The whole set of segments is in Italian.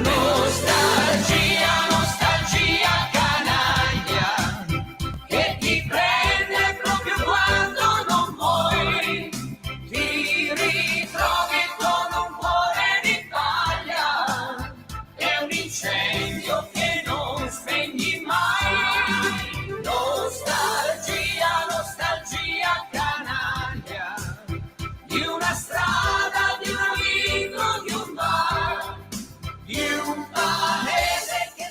Nostalgia, nostalgia canaglia, che ti prende proprio quando non vuoi, ti ritrovi con un cuore di paglia, è un incendio che non spegni mai. Nostalgia, nostalgia canaglia, di una strada, di un amico, di un bar, di un paese che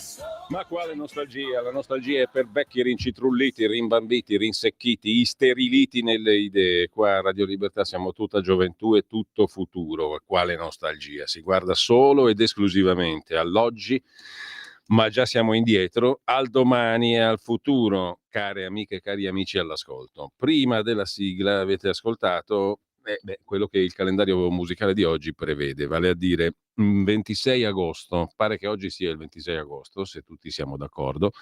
Ma quale nostalgia? La nostalgia è per vecchi rincitrulliti, rimbambiti, rinsecchiti, isteriliti nelle idee. Qua a Radio Libertà siamo tutta gioventù e tutto futuro. Quale nostalgia? Si guarda solo ed esclusivamente all'oggi, ma già siamo indietro, al domani e al futuro, care amiche e cari amici all'ascolto. Prima della sigla avete ascoltato quello che il calendario musicale di oggi prevede, vale a dire 26 agosto, pare che oggi sia il 26 agosto, se tutti siamo d'accordo.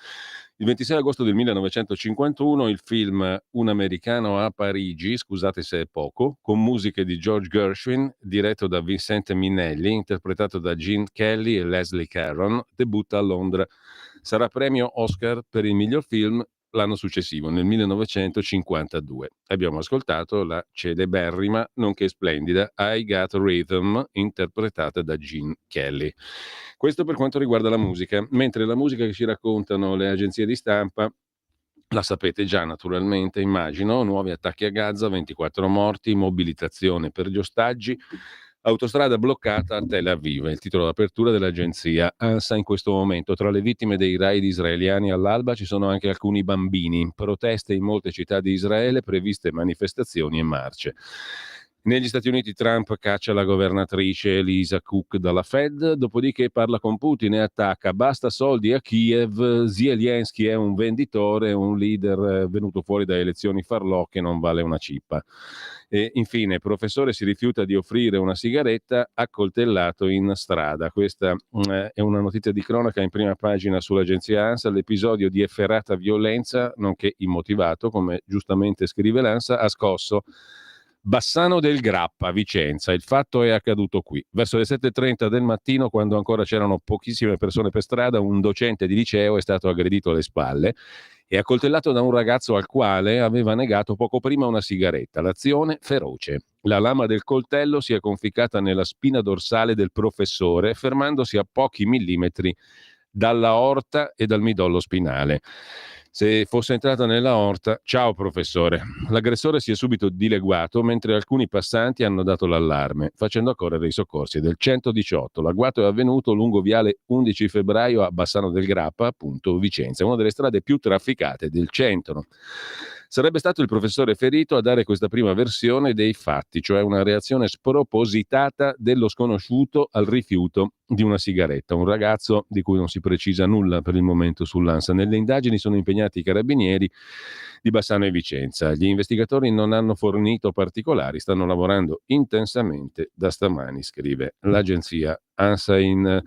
Il 26 agosto del 1951 il film Un americano a Parigi, scusate se è poco, con musiche di George Gershwin, diretto da Vincente Minnelli, interpretato da Gene Kelly e Leslie Caron, debutta a Londra. Sarà premio Oscar per il miglior film l'anno successivo, nel 1952. Abbiamo ascoltato la celeberrima, nonché splendida, I Got Rhythm, interpretata da Gene Kelly. Questo per quanto riguarda la musica, mentre la musica che ci raccontano le agenzie di stampa la sapete già naturalmente, immagino, nuovi attacchi a Gaza, 24 morti, mobilitazione per gli ostaggi, autostrada bloccata a Tel Aviv, il titolo d'apertura dell'agenzia ANSA in questo momento. Tra le vittime dei raid israeliani all'alba ci sono anche alcuni bambini, proteste in molte città di Israele, previste manifestazioni e marce. Negli Stati Uniti Trump caccia la governatrice Lisa Cook dalla Fed, dopodiché parla con Putin e attacca basta soldi a Kiev, Zelensky è un venditore, un leader venuto fuori da elezioni farlocche, non vale una cippa. E infine, professore si rifiuta di offrire una sigaretta, accoltellato in strada. Questa è una notizia di cronaca in prima pagina sull'agenzia ANSA, l'episodio di efferata violenza, nonché immotivato, come giustamente scrive l'ANSA, ha scosso Bassano del Grappa, Vicenza. Il fatto è accaduto qui. Verso le 7:30 del mattino, quando ancora c'erano pochissime persone per strada, un docente di liceo è stato aggredito alle spalle e accoltellato da un ragazzo al quale aveva negato poco prima una sigaretta. L'azione feroce. La lama del coltello si è conficcata nella spina dorsale del professore, fermandosi a pochi millimetri dalla aorta e dal midollo spinale. Se fosse entrata nella aorta, ciao professore. L'aggressore si è subito dileguato mentre alcuni passanti hanno dato l'allarme, facendo accorrere i soccorsi del 118. L'agguato è avvenuto lungo viale 11 febbraio a Bassano del Grappa, appunto Vicenza, una delle strade più trafficate del centro. Sarebbe stato il professore ferito a dare questa prima versione dei fatti, cioè una reazione spropositata dello sconosciuto al rifiuto di una sigaretta. Un ragazzo di cui non si precisa nulla per il momento sull'ANSA. Nelle indagini sono impegnati i carabinieri di Bassano e Vicenza. Gli investigatori non hanno fornito particolari, stanno lavorando intensamente da stamani, scrive l'agenzia ANSA in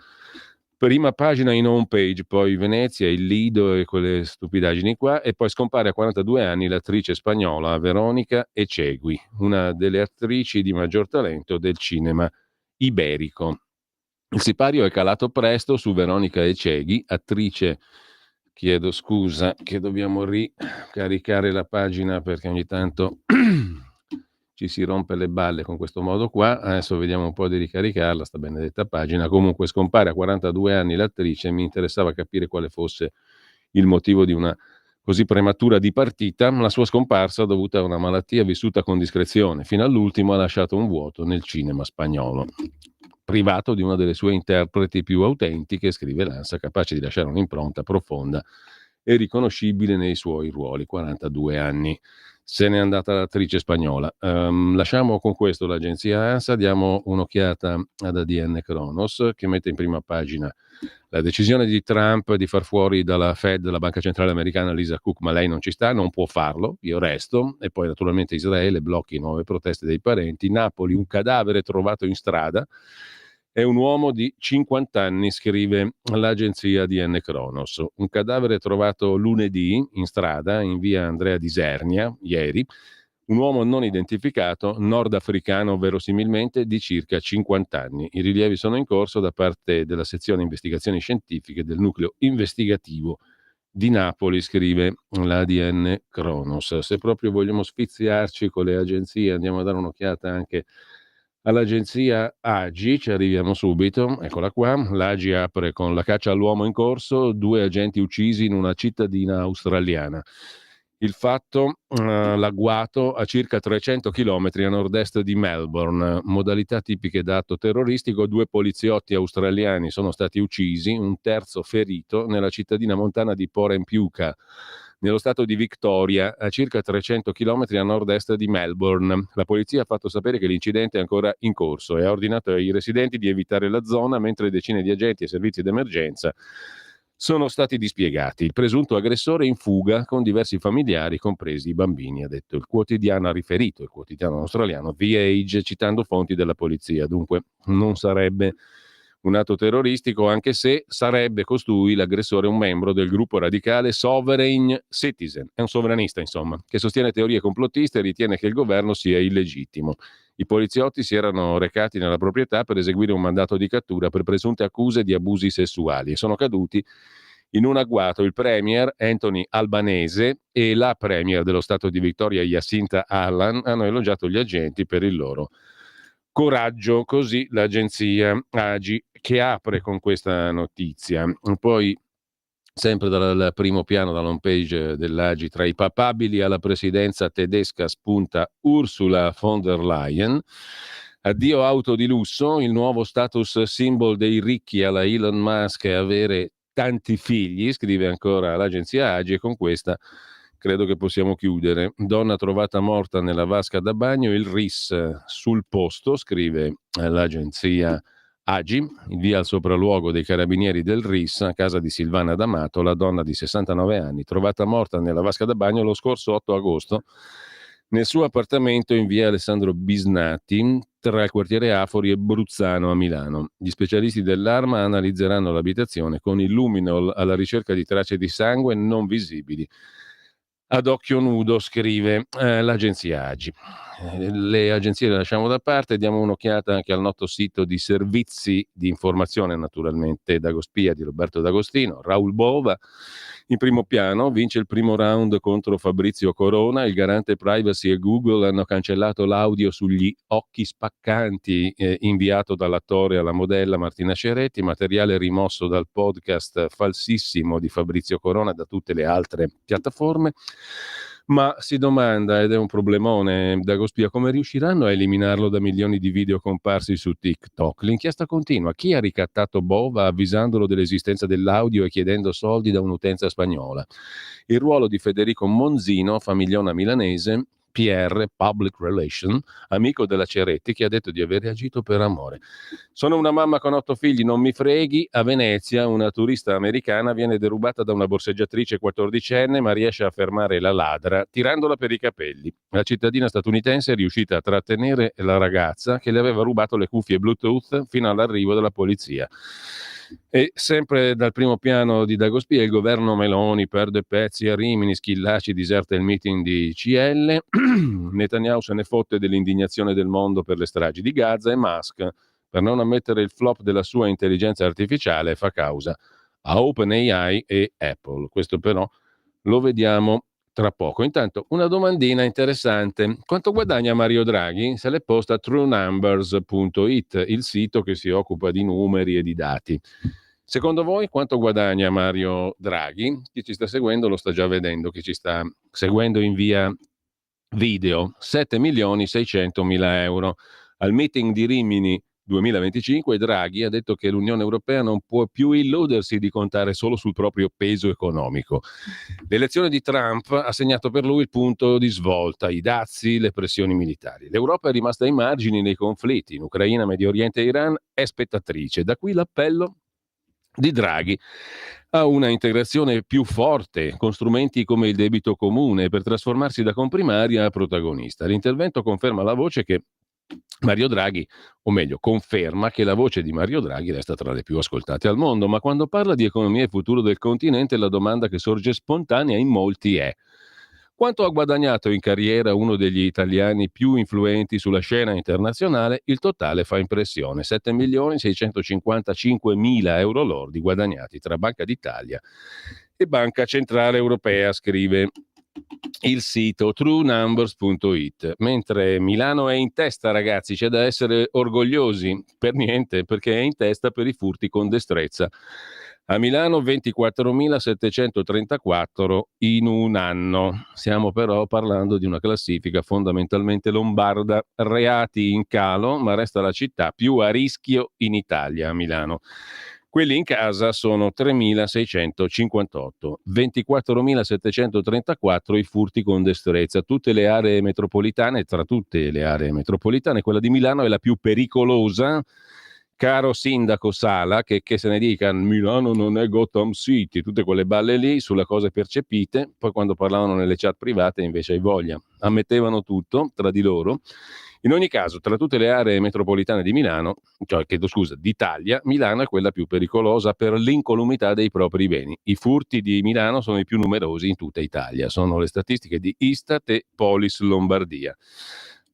Prima pagina in home page, poi Venezia, il Lido e quelle stupidaggini qua, e poi scompare a 42 anni l'attrice spagnola Veronica Echegui, una delle attrici di maggior talento del cinema iberico. Il sipario è calato presto su Veronica Echegui, attrice. Chiedo scusa che dobbiamo ricaricare la pagina perché ogni tanto ci si rompe le balle con questo modo qua. Adesso vediamo un po' di ricaricarla, sta benedetta pagina. Comunque scompare a 42 anni l'attrice, mi interessava capire quale fosse il motivo di una così prematura dipartita. La sua scomparsa, dovuta a una malattia vissuta con discrezione, fino all'ultimo ha lasciato un vuoto nel cinema spagnolo, privato di una delle sue interpreti più autentiche, scrive l'ANSA, capace di lasciare un'impronta profonda e riconoscibile nei suoi ruoli. 42 anni. Se n'è andata l'attrice spagnola. Lasciamo con questo l'agenzia ANSA, diamo un'occhiata ad ADN Kronos, che mette in prima pagina la decisione di Trump di far fuori dalla Fed, la banca centrale americana, Lisa Cook, ma lei non ci sta, non può farlo, io resto. E poi naturalmente Israele blocchi nuove proteste dei parenti. Napoli, un cadavere trovato in strada. È un uomo di 50 anni, scrive l'agenzia ADN Kronos. Un cadavere trovato lunedì in strada in via Andrea di Isernia, ieri. Un uomo non identificato, nordafricano verosimilmente, di circa 50 anni. I rilievi sono in corso da parte della sezione investigazioni scientifiche del nucleo investigativo di Napoli, scrive l'ADN Kronos. Se proprio vogliamo sfiziarci con le agenzie, andiamo a dare un'occhiata anche all'agenzia AGI, ci arriviamo subito, eccola qua. L'AGI apre con la caccia all'uomo in corso, 2 agenti uccisi in una cittadina australiana. Il fatto, l'agguato a circa 300 km a nord-est di Melbourne, modalità tipiche d'atto terroristico. 2 poliziotti australiani sono stati uccisi, un terzo ferito nella cittadina montana di Porempjuka, nello stato di Victoria, a circa 300 km a nord-est di Melbourne. La polizia ha fatto sapere che l'incidente è ancora in corso e ha ordinato ai residenti di evitare la zona, mentre decine di agenti e servizi d'emergenza sono stati dispiegati. Il presunto aggressore è in fuga con diversi familiari, compresi i bambini, ha detto il quotidiano, ha riferito il quotidiano australiano The Age, citando fonti della polizia. Dunque non sarebbe un atto terroristico, anche se sarebbe costui, l'aggressore, un membro del gruppo radicale Sovereign Citizen. È un sovranista, insomma, che sostiene teorie complottiste e ritiene che il governo sia illegittimo. I poliziotti si erano recati nella proprietà per eseguire un mandato di cattura per presunte accuse di abusi sessuali e sono caduti in un agguato. Il premier Anthony Albanese e la premier dello stato di Victoria Jacinta Allan hanno elogiato gli agenti per il loro coraggio. Così l'agenzia AGI, che apre con questa notizia. Poi, sempre dal primo piano, dall'home page dell'AGI, tra i papabili alla presidenza tedesca spunta Ursula von der Leyen. Addio auto di lusso, il nuovo status symbol dei ricchi alla Elon Musk è avere tanti figli, scrive ancora l'agenzia AGI, e con questa credo che possiamo chiudere. Donna trovata morta nella vasca da bagno, il RIS sul posto, scrive l'agenzia AGI. Il via al sopralluogo dei carabinieri del RIS a casa di Silvana D'Amato, la donna di 69 anni, trovata morta nella vasca da bagno lo scorso 8 agosto nel suo appartamento in via Alessandro Bisnati, tra il quartiere Afori e Bruzzano a Milano. Gli specialisti dell'Arma analizzeranno l'abitazione con il luminol alla ricerca di tracce di sangue non visibili ad occhio nudo, scrive l'agenzia AGI. Le agenzie le lasciamo da parte, diamo un'occhiata anche al noto sito di servizi di informazione, naturalmente, Dagospia di Roberto D'Agostino. Raul Bova in primo piano, vince il primo round contro Fabrizio Corona, il garante privacy e Google hanno cancellato l'audio sugli occhi spaccanti inviato dall'attore alla modella Martina Ceretti, materiale rimosso dal podcast falsissimo di Fabrizio Corona da tutte le altre piattaforme. Ma si domanda, ed è un problemone, Dagospia, come riusciranno a eliminarlo da milioni di video comparsi su TikTok? L'inchiesta continua. Chi ha ricattato Bova avvisandolo dell'esistenza dell'audio e chiedendo soldi da un'utenza spagnola? Il ruolo di Federico Monzino, famigliona milanese, PR, Public Relation, amico della Ceretti, che ha detto di aver agito per amore. Sono una mamma con 8 figli, non mi freghi. A Venezia una turista americana viene derubata da una borseggiatrice 14enne, ma riesce a fermare la ladra tirandola per i capelli. La cittadina statunitense è riuscita a trattenere la ragazza che le aveva rubato le cuffie Bluetooth fino all'arrivo della polizia. E sempre dal primo piano di Dagospia, il governo Meloni perde pezzi a Rimini, Schillaci diserta il meeting di CL, Netanyahu se ne fotte dell'indignazione del mondo per le stragi di Gaza e Musk, per non ammettere il flop della sua intelligenza artificiale, fa causa a OpenAI e Apple. Questo però lo vediamo tra poco. Intanto una domandina interessante. Quanto guadagna Mario Draghi? Se l'è posta truenumbers.it, il sito che si occupa di numeri e di dati. Secondo voi quanto guadagna Mario Draghi? Chi ci sta seguendo lo sta già vedendo, chi ci sta seguendo in via video, 7.600.000 euro. Al meeting di Rimini 2025 Draghi ha detto che l'Unione Europea non può più illudersi di contare solo sul proprio peso economico. L'elezione di Trump ha segnato per lui il punto di svolta, i dazi, le pressioni militari. L'Europa è rimasta ai margini nei conflitti, in Ucraina, Medio Oriente e Iran è spettatrice. Da qui l'appello di Draghi a una integrazione più forte con strumenti come il debito comune per trasformarsi da comprimaria a protagonista. L'intervento conferma la voce che Mario Draghi, o meglio, conferma che la voce di Mario Draghi resta tra le più ascoltate al mondo, ma quando parla di economia e futuro del continente la domanda che sorge spontanea in molti è: quanto ha guadagnato in carriera uno degli italiani più influenti sulla scena internazionale? Il totale fa impressione: 7.655.000 euro lordi guadagnati tra Banca d'Italia e Banca Centrale Europea, scrive il sito truenumbers.it. Mentre Milano è in testa, ragazzi, c'è da essere orgogliosi, per niente, perché è in testa per i furti con destrezza. A Milano 24.734 in un anno. Stiamo però parlando di una classifica fondamentalmente lombarda, reati in calo, ma resta la città più a rischio in Italia, a Milano. Quelli in casa sono 3.658, 24.734 i furti con destrezza. Tutte le aree metropolitane, tra tutte le aree metropolitane, quella di Milano è la più pericolosa. Caro sindaco Sala, che se ne dica, Milano non è Gotham City, tutte quelle balle lì sulle cose percepite, poi quando parlavano nelle chat private invece hai voglia, ammettevano tutto tra di loro. In ogni caso, tra tutte le aree metropolitane di Milano, d'Italia, Milano è quella più pericolosa per l'incolumità dei propri beni. I furti di Milano sono i più numerosi in tutta Italia, sono le statistiche di Istat e Polis Lombardia.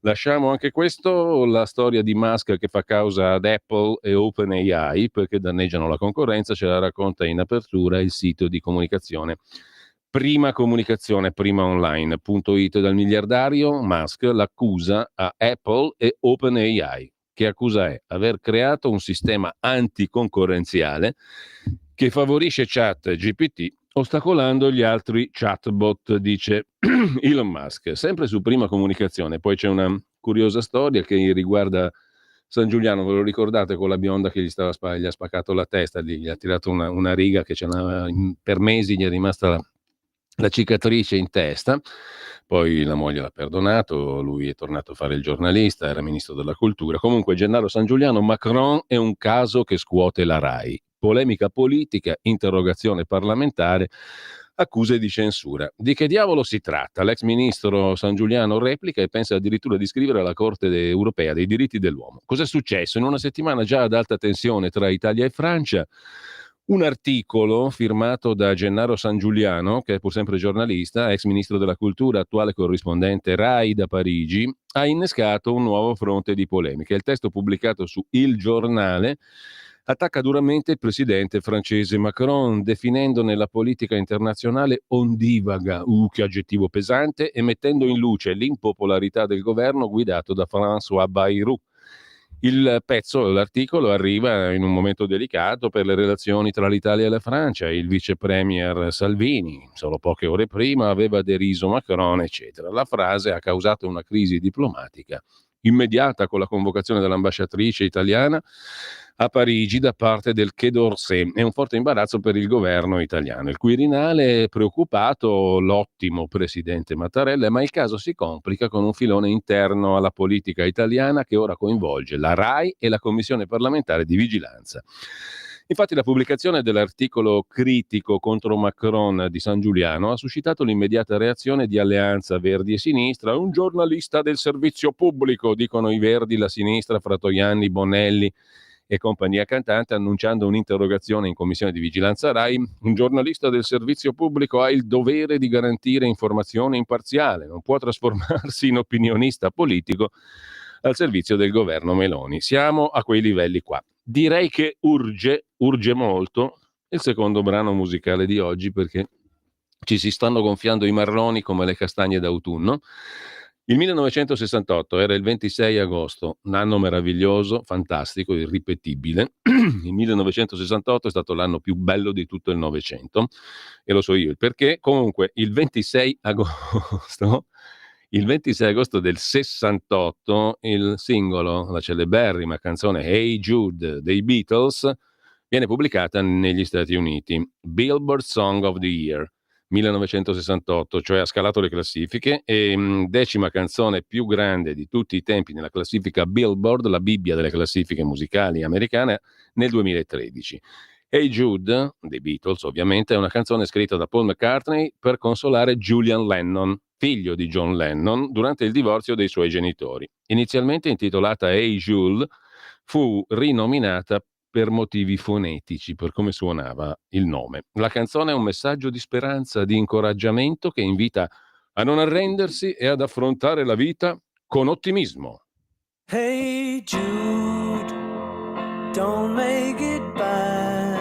Lasciamo anche questo, la storia di Musk che fa causa ad Apple e OpenAI perché danneggiano la concorrenza, ce la racconta in apertura il sito di comunicazione Prima Online.it. Dal miliardario Musk l'accusa a Apple e OpenAI. Che accusa è? Aver creato un sistema anticoncorrenziale che favorisce ChatGPT ostacolando gli altri chatbot, dice Elon Musk. Sempre su Prima Comunicazione. Poi c'è una curiosa storia che riguarda San Giuliano, ve lo ricordate, con la bionda che gli ha spaccato la testa, gli ha tirato una riga che per mesi gli è rimasta la cicatrice in testa, poi la moglie l'ha perdonato, lui è tornato a fare il giornalista, era ministro della cultura. Comunque Gennaro San Giuliano, Macron è un caso che scuote la RAI. Polemica politica, interrogazione parlamentare, accuse di censura. Di che diavolo si tratta? L'ex ministro San Giuliano replica e pensa addirittura di scrivere alla Corte europea dei diritti dell'uomo. Cos'è successo? In una settimana già ad alta tensione tra Italia e Francia, un articolo firmato da Gennaro San Giuliano, che è pur sempre giornalista, ex ministro della cultura, attuale corrispondente RAI da Parigi, ha innescato un nuovo fronte di polemiche. Il testo pubblicato su Il Giornale attacca duramente il presidente francese Macron, definendone la politica internazionale ondivaga, che aggettivo pesante, e mettendo in luce l'impopolarità del governo guidato da François Bayrou. L'articolo arriva in un momento delicato per le relazioni tra l'Italia e la Francia. Il vice premier Salvini, solo poche ore prima, aveva deriso Macron, eccetera. La frase ha causato una crisi diplomatica immediata con la convocazione dell'ambasciatrice italiana a Parigi da parte del Quai d'Orsay e un forte imbarazzo per il governo italiano. Il Quirinale è preoccupato, l'ottimo presidente Mattarella, ma il caso si complica con un filone interno alla politica italiana che ora coinvolge la RAI e la Commissione parlamentare di vigilanza. Infatti la pubblicazione dell'articolo critico contro Macron di San Giuliano ha suscitato l'immediata reazione di Alleanza Verdi e Sinistra. Un giornalista del servizio pubblico, dicono i Verdi, la sinistra, Fratoianni, Bonelli e compagnia cantante, annunciando un'interrogazione in commissione di vigilanza Rai. Un giornalista del servizio pubblico ha il dovere di garantire informazione imparziale, non può trasformarsi in opinionista politico al servizio del governo Meloni. Siamo a quei livelli qua. Direi che urge molto il secondo brano musicale di oggi, perché ci si stanno gonfiando i marroni come le castagne d'autunno. Il 1968 era il 26 agosto, un anno meraviglioso, fantastico, irripetibile. Il 1968 è stato l'anno più bello di tutto il Novecento e lo so io il perché. Comunque il 26 agosto del 68 il singolo, la celeberrima canzone Hey Jude dei Beatles viene pubblicata negli Stati Uniti. Billboard Song of the Year 1968, cioè ha scalato le classifiche, e decima canzone più grande di tutti i tempi nella classifica Billboard, la Bibbia delle classifiche musicali americane, nel 2013. Hey Jude, dei Beatles ovviamente, è una canzone scritta da Paul McCartney per consolare Julian Lennon, figlio di John Lennon, durante il divorzio dei suoi genitori. Inizialmente intitolata Hey Jude, fu rinominata per motivi fonetici, per come suonava il nome. La canzone è un messaggio di speranza, di incoraggiamento che invita a non arrendersi e ad affrontare la vita con ottimismo. Hey Jude, don't make it bad.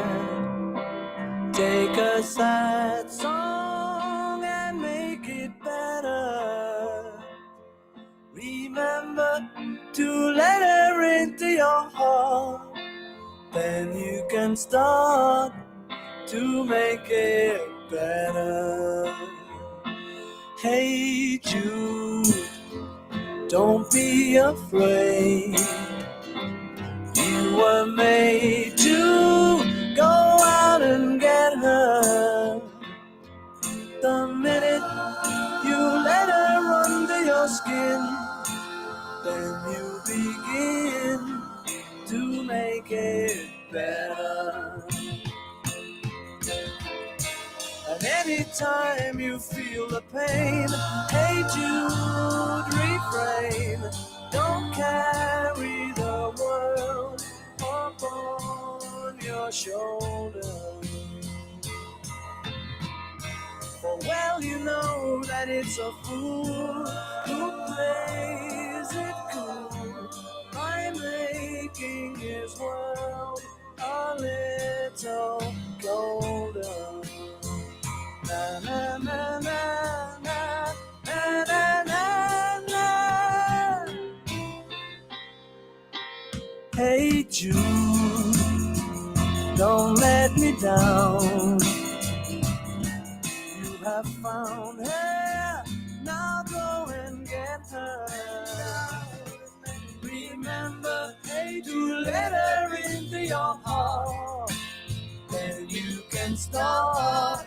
Take a sad song and make it better. Remember to let her into your heart. Then you can start to make it better. Hey Jude, don't be afraid. You were made to go out and get her. The minute you let her under your skin, then you begin to make it better. And anytime you feel the pain, hey Jude, refrain. Don't carry the world upon your shoulder. For well you know that it's a fool who plays it cool by making his world a little colder. Na na na na na na na na na. Hey Jude, don't let me down. You have found her, now go and get her. Remember, hey, to let her into your heart. Then you can start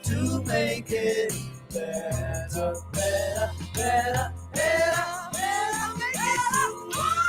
to make it better, better, better, better, better, make it better.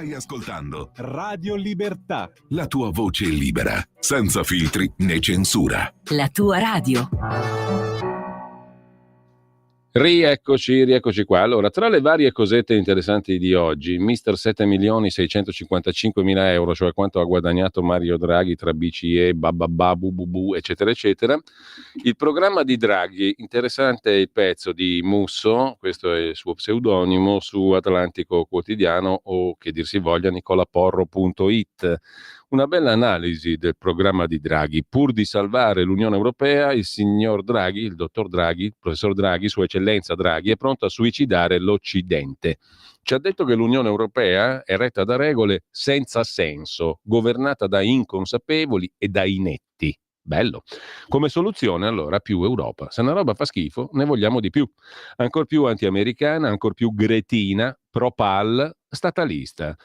Stai ascoltando Radio Libertà. la tua voce libera, senza filtri né censura. La tua radio. Rieccoci qua. Allora, tra le varie cosette interessanti di oggi, Mister 7.655.000 euro, cioè quanto ha guadagnato Mario Draghi tra BCE, bababà, bububu, eccetera, eccetera. Il programma di Draghi, interessante il pezzo di Musso, questo è il suo pseudonimo, su Atlantico Quotidiano o, che dir si voglia, nicolaporro.it. Una bella analisi del programma di Draghi. Pur di salvare l'Unione Europea, il signor Draghi, il dottor Draghi, il professor Draghi, Sua Eccellenza Draghi, è pronto a suicidare l'Occidente. Ci ha detto che l'Unione Europea è retta da regole senza senso, governata da inconsapevoli e da inetti. Bello. Come soluzione, allora, più Europa. Se una roba fa schifo, ne vogliamo di più. Ancor più anti-americana, ancor più gretina, pro-pal, statalista.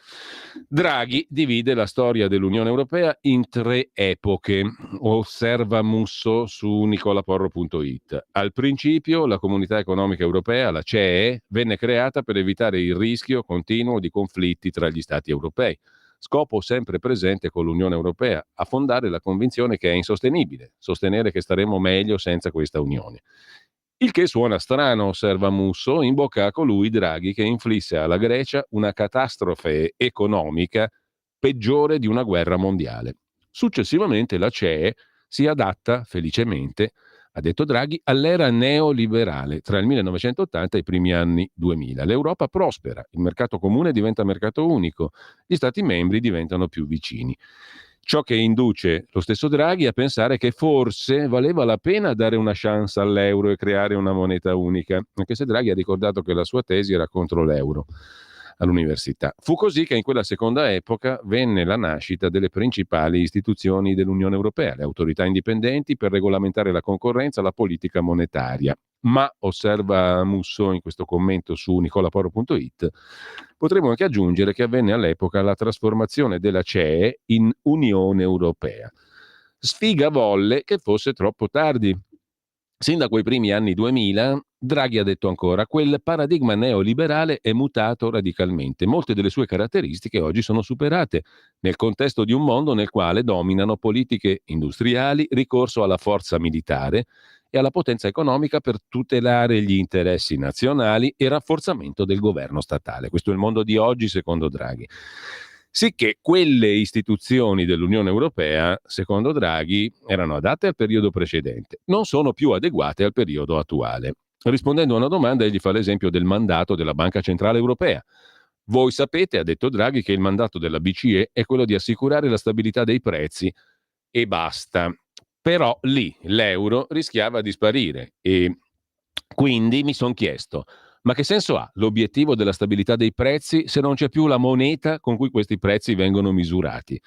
Draghi divide la storia dell'Unione Europea in 3 epoche. Osserva Musso su nicolaporro.it. Al principio, la Comunità Economica Europea, la CEE, venne creata per evitare il rischio continuo di conflitti tra gli Stati europei. Scopo sempre presente con l'Unione Europea, affondare la convinzione che è insostenibile, sostenere che staremo meglio senza questa Unione. Il che suona strano, osserva Musso, in bocca a colui, Draghi, che inflisse alla Grecia una catastrofe economica peggiore di una guerra mondiale. Successivamente la CEE si adatta felicemente, ha detto Draghi, all'era neoliberale tra il 1980 e i primi anni 2000. L'Europa prospera, il mercato comune diventa mercato unico, gli Stati membri diventano più vicini. Ciò che induce lo stesso Draghi a pensare che forse valeva la pena dare una chance all'euro e creare una moneta unica, anche se Draghi ha ricordato che la sua tesi era contro l'euro all'università. Fu così che in quella seconda epoca venne la nascita delle principali istituzioni dell'Unione Europea, le autorità indipendenti per regolamentare la concorrenza, la politica monetaria. Ma, osserva Musso in questo commento su nicolaporro.it, potremmo anche aggiungere che avvenne all'epoca la trasformazione della CEE in Unione Europea. Sfiga volle che fosse troppo tardi. Sin da quei primi anni 2000, Draghi ha detto ancora, quel paradigma neoliberale è mutato radicalmente. Molte delle sue caratteristiche oggi sono superate nel contesto di un mondo nel quale dominano politiche industriali, ricorso alla forza militare e alla potenza economica per tutelare gli interessi nazionali e rafforzamento del governo statale. Questo è il mondo di oggi, secondo Draghi. Sicché quelle istituzioni dell'Unione Europea, secondo Draghi, erano adatte al periodo precedente, non sono più adeguate al periodo attuale. Rispondendo a una domanda, egli fa l'esempio del mandato della Banca Centrale Europea. Voi sapete, ha detto Draghi, che il mandato della BCE è quello di assicurare la stabilità dei prezzi e basta. Però lì l'euro rischiava di sparire e quindi mi sono chiesto, ma che senso ha l'obiettivo della stabilità dei prezzi se non c'è più la moneta con cui questi prezzi vengono misurati?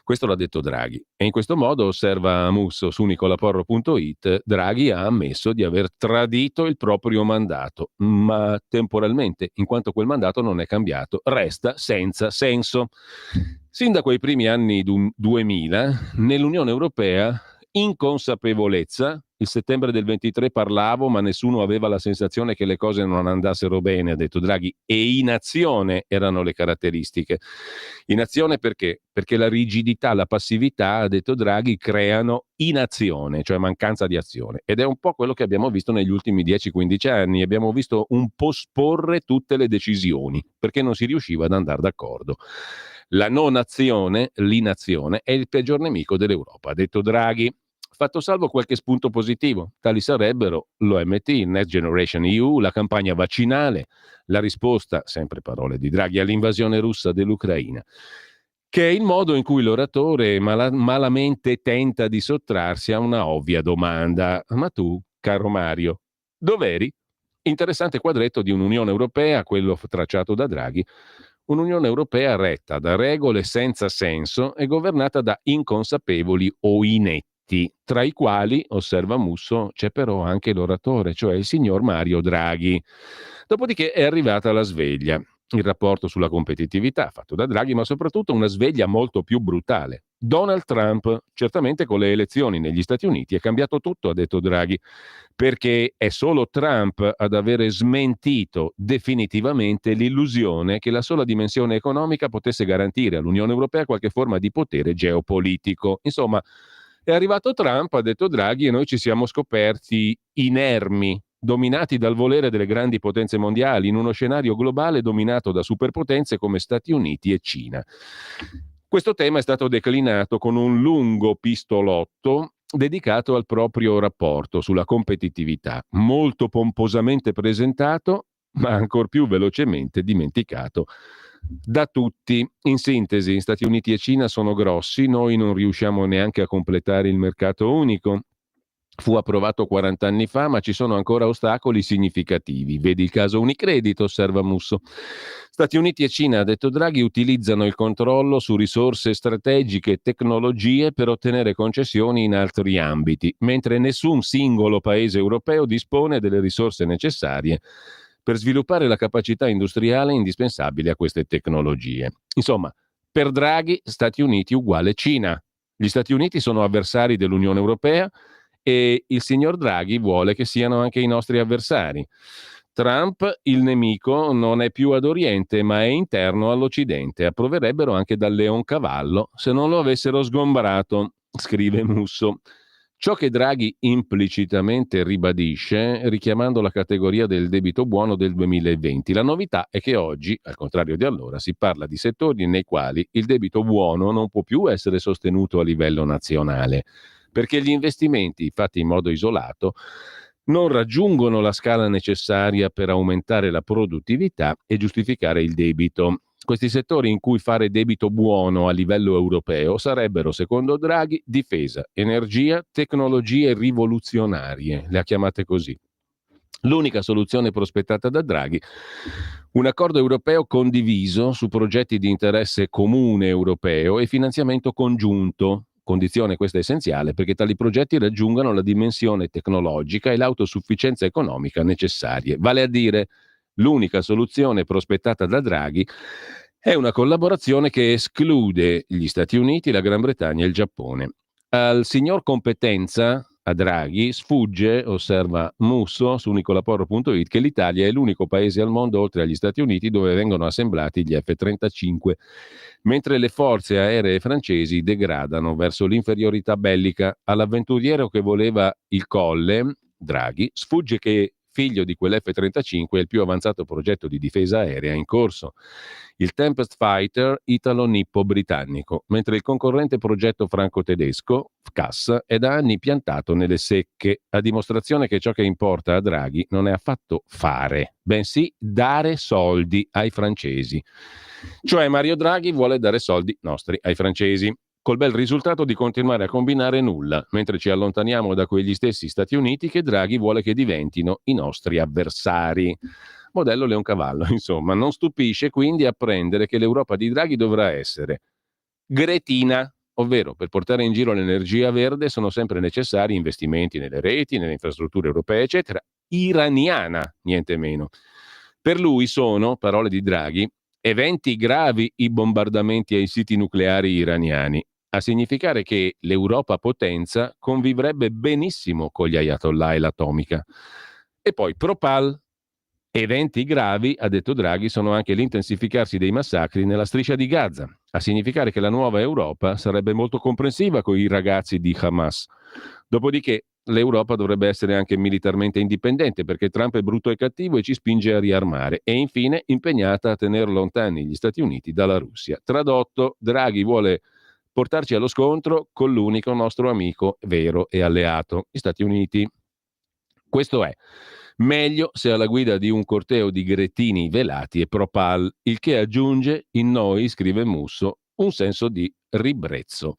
Questo l'ha detto Draghi. E in questo modo, osserva Musso su nicolaporro.it, Draghi ha ammesso di aver tradito il proprio mandato, ma temporalmente, in quanto quel mandato non è cambiato, resta senza senso. Sin da quei primi anni 2000, nell'Unione Europea, inconsapevolezza. Il settembre del 23 parlavo, ma nessuno aveva la sensazione che le cose non andassero bene, ha detto Draghi, e inazione erano le caratteristiche. Inazione perché? Perché la rigidità, la passività, ha detto Draghi, creano inazione, cioè mancanza di azione. Ed è un po' quello che abbiamo visto negli ultimi 10-15 anni. Abbiamo visto un posporre tutte le decisioni, perché non si riusciva ad andare d'accordo. La non azione, l'inazione, è il peggior nemico dell'Europa, ha detto Draghi. Fatto salvo qualche spunto positivo, tali sarebbero l'OMT, Next Generation EU, la campagna vaccinale, la risposta, sempre parole di Draghi, all'invasione russa dell'Ucraina, che è il modo in cui l'oratore malamente tenta di sottrarsi a una ovvia domanda. Ma tu, caro Mario, dov'eri? Interessante quadretto di un'Unione Europea, quello tracciato da Draghi, un'Unione Europea retta da regole senza senso e governata da inconsapevoli o inetti, tra i quali, osserva Musso, c'è però anche l'oratore, cioè il signor Mario Draghi. Dopodiché è arrivata la sveglia. il rapporto sulla competitività fatto da Draghi, ma soprattutto una sveglia molto più brutale. Donald Trump, certamente con le elezioni negli Stati Uniti è cambiato tutto, ha detto Draghi, perché è solo Trump ad avere smentito definitivamente l'illusione che la sola dimensione economica potesse garantire all'Unione Europea qualche forma di potere geopolitico. Insomma, è arrivato Trump, ha detto Draghi, e noi ci siamo scoperti inermi, dominati dal volere delle grandi potenze mondiali, in uno scenario globale dominato da superpotenze come Stati Uniti e Cina. Questo tema è stato declinato con un lungo pistolotto dedicato al proprio rapporto sulla competitività, molto pomposamente presentato, ma ancor più velocemente dimenticato da tutti. In sintesi, Stati Uniti e Cina sono grossi, noi non riusciamo neanche a completare il mercato unico. Fu approvato 40 anni fa, ma ci sono ancora ostacoli significativi. Vedi il caso Unicredit, osserva Musso. Stati Uniti e Cina, ha detto Draghi, utilizzano il controllo su risorse strategiche e tecnologie per ottenere concessioni in altri ambiti, mentre nessun singolo paese europeo dispone delle risorse necessarie per sviluppare la capacità industriale indispensabile a queste tecnologie. Insomma, per Draghi, Stati Uniti uguale Cina. Gli Stati Uniti sono avversari dell'Unione Europea e il signor Draghi vuole che siano anche i nostri avversari. Trump, il nemico, non è più ad Oriente, ma è interno all'Occidente. Approverebbero anche dal Leoncavallo se non lo avessero sgombrato, scrive Musso. Ciò che Draghi implicitamente ribadisce, richiamando la categoria del debito buono del 2020. La novità è che oggi, al contrario di allora, si parla di settori nei quali il debito buono non può più essere sostenuto a livello nazionale, perché gli investimenti fatti in modo isolato non raggiungono la scala necessaria per aumentare la produttività e giustificare il debito. Questi settori in cui fare debito buono a livello europeo sarebbero, secondo Draghi, difesa, energia, tecnologie rivoluzionarie, le ha chiamate così. L'unica soluzione prospettata da Draghi, un accordo europeo condiviso su progetti di interesse comune europeo e finanziamento congiunto, condizione questa essenziale perché tali progetti raggiungano la dimensione tecnologica e l'autosufficienza economica necessarie. Vale a dire, l'unica soluzione prospettata da Draghi è una collaborazione che esclude gli Stati Uniti, la Gran Bretagna e il Giappone. Al signor Competenza, a Draghi, sfugge, osserva Musso su nicolaporro.it, che l'Italia è l'unico paese al mondo, oltre agli Stati Uniti, dove vengono assemblati gli F-35, mentre le forze aeree francesi degradano verso l'inferiorità bellica. All'avventuriero che voleva il Colle, Draghi, sfugge che figlio di quell'F-35 è il più avanzato progetto di difesa aerea in corso, il Tempest Fighter italo-nippo-britannico, mentre il concorrente progetto franco-tedesco, FCAS, è da anni piantato nelle secche, a dimostrazione che ciò che importa a Draghi non è affatto fare, bensì dare soldi ai francesi. Cioè Mario Draghi vuole dare soldi nostri ai francesi, col bel risultato di continuare a combinare nulla, mentre ci allontaniamo da quegli stessi Stati Uniti che Draghi vuole che diventino i nostri avversari. Modello Leoncavallo, insomma. Non stupisce quindi apprendere che l'Europa di Draghi dovrà essere gretina, ovvero per portare in giro l'energia verde sono sempre necessari investimenti nelle reti, nelle infrastrutture europee, eccetera, iraniana, niente meno. Per lui sono, parole di Draghi, eventi gravi i bombardamenti ai siti nucleari iraniani, a significare che l'Europa potenza convivrebbe benissimo con gli ayatollah e l'atomica. E poi Propal, eventi gravi, ha detto Draghi, sono anche l'intensificarsi dei massacri nella striscia di Gaza, a significare che la nuova Europa sarebbe molto comprensiva con i ragazzi di Hamas. Dopodiché l'Europa dovrebbe essere anche militarmente indipendente perché Trump è brutto e cattivo e ci spinge a riarmare, e infine impegnata a tenere lontani gli Stati Uniti dalla Russia. Tradotto, Draghi vuole portarci allo scontro con l'unico nostro amico vero e alleato, gli Stati Uniti. Questo è meglio se alla guida di un corteo di gretini velati e propal, il che aggiunge in noi, scrive Musso, un senso di ribrezzo.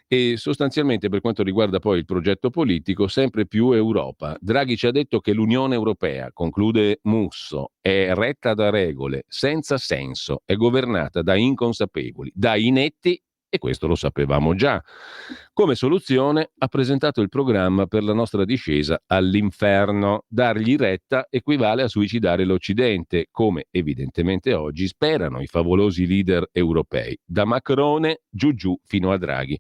E sostanzialmente per quanto riguarda poi il progetto politico, sempre più Europa. Draghi ci ha detto che l'Unione Europea, conclude Musso, è retta da regole senza senso, è governata da inconsapevoli, da inetti E questo lo sapevamo già. Come soluzione ha presentato il programma per la nostra discesa all'inferno. Dargli retta equivale a suicidare l'Occidente, come evidentemente oggi sperano i favolosi leader europei, da Macrone giù fino a Draghi.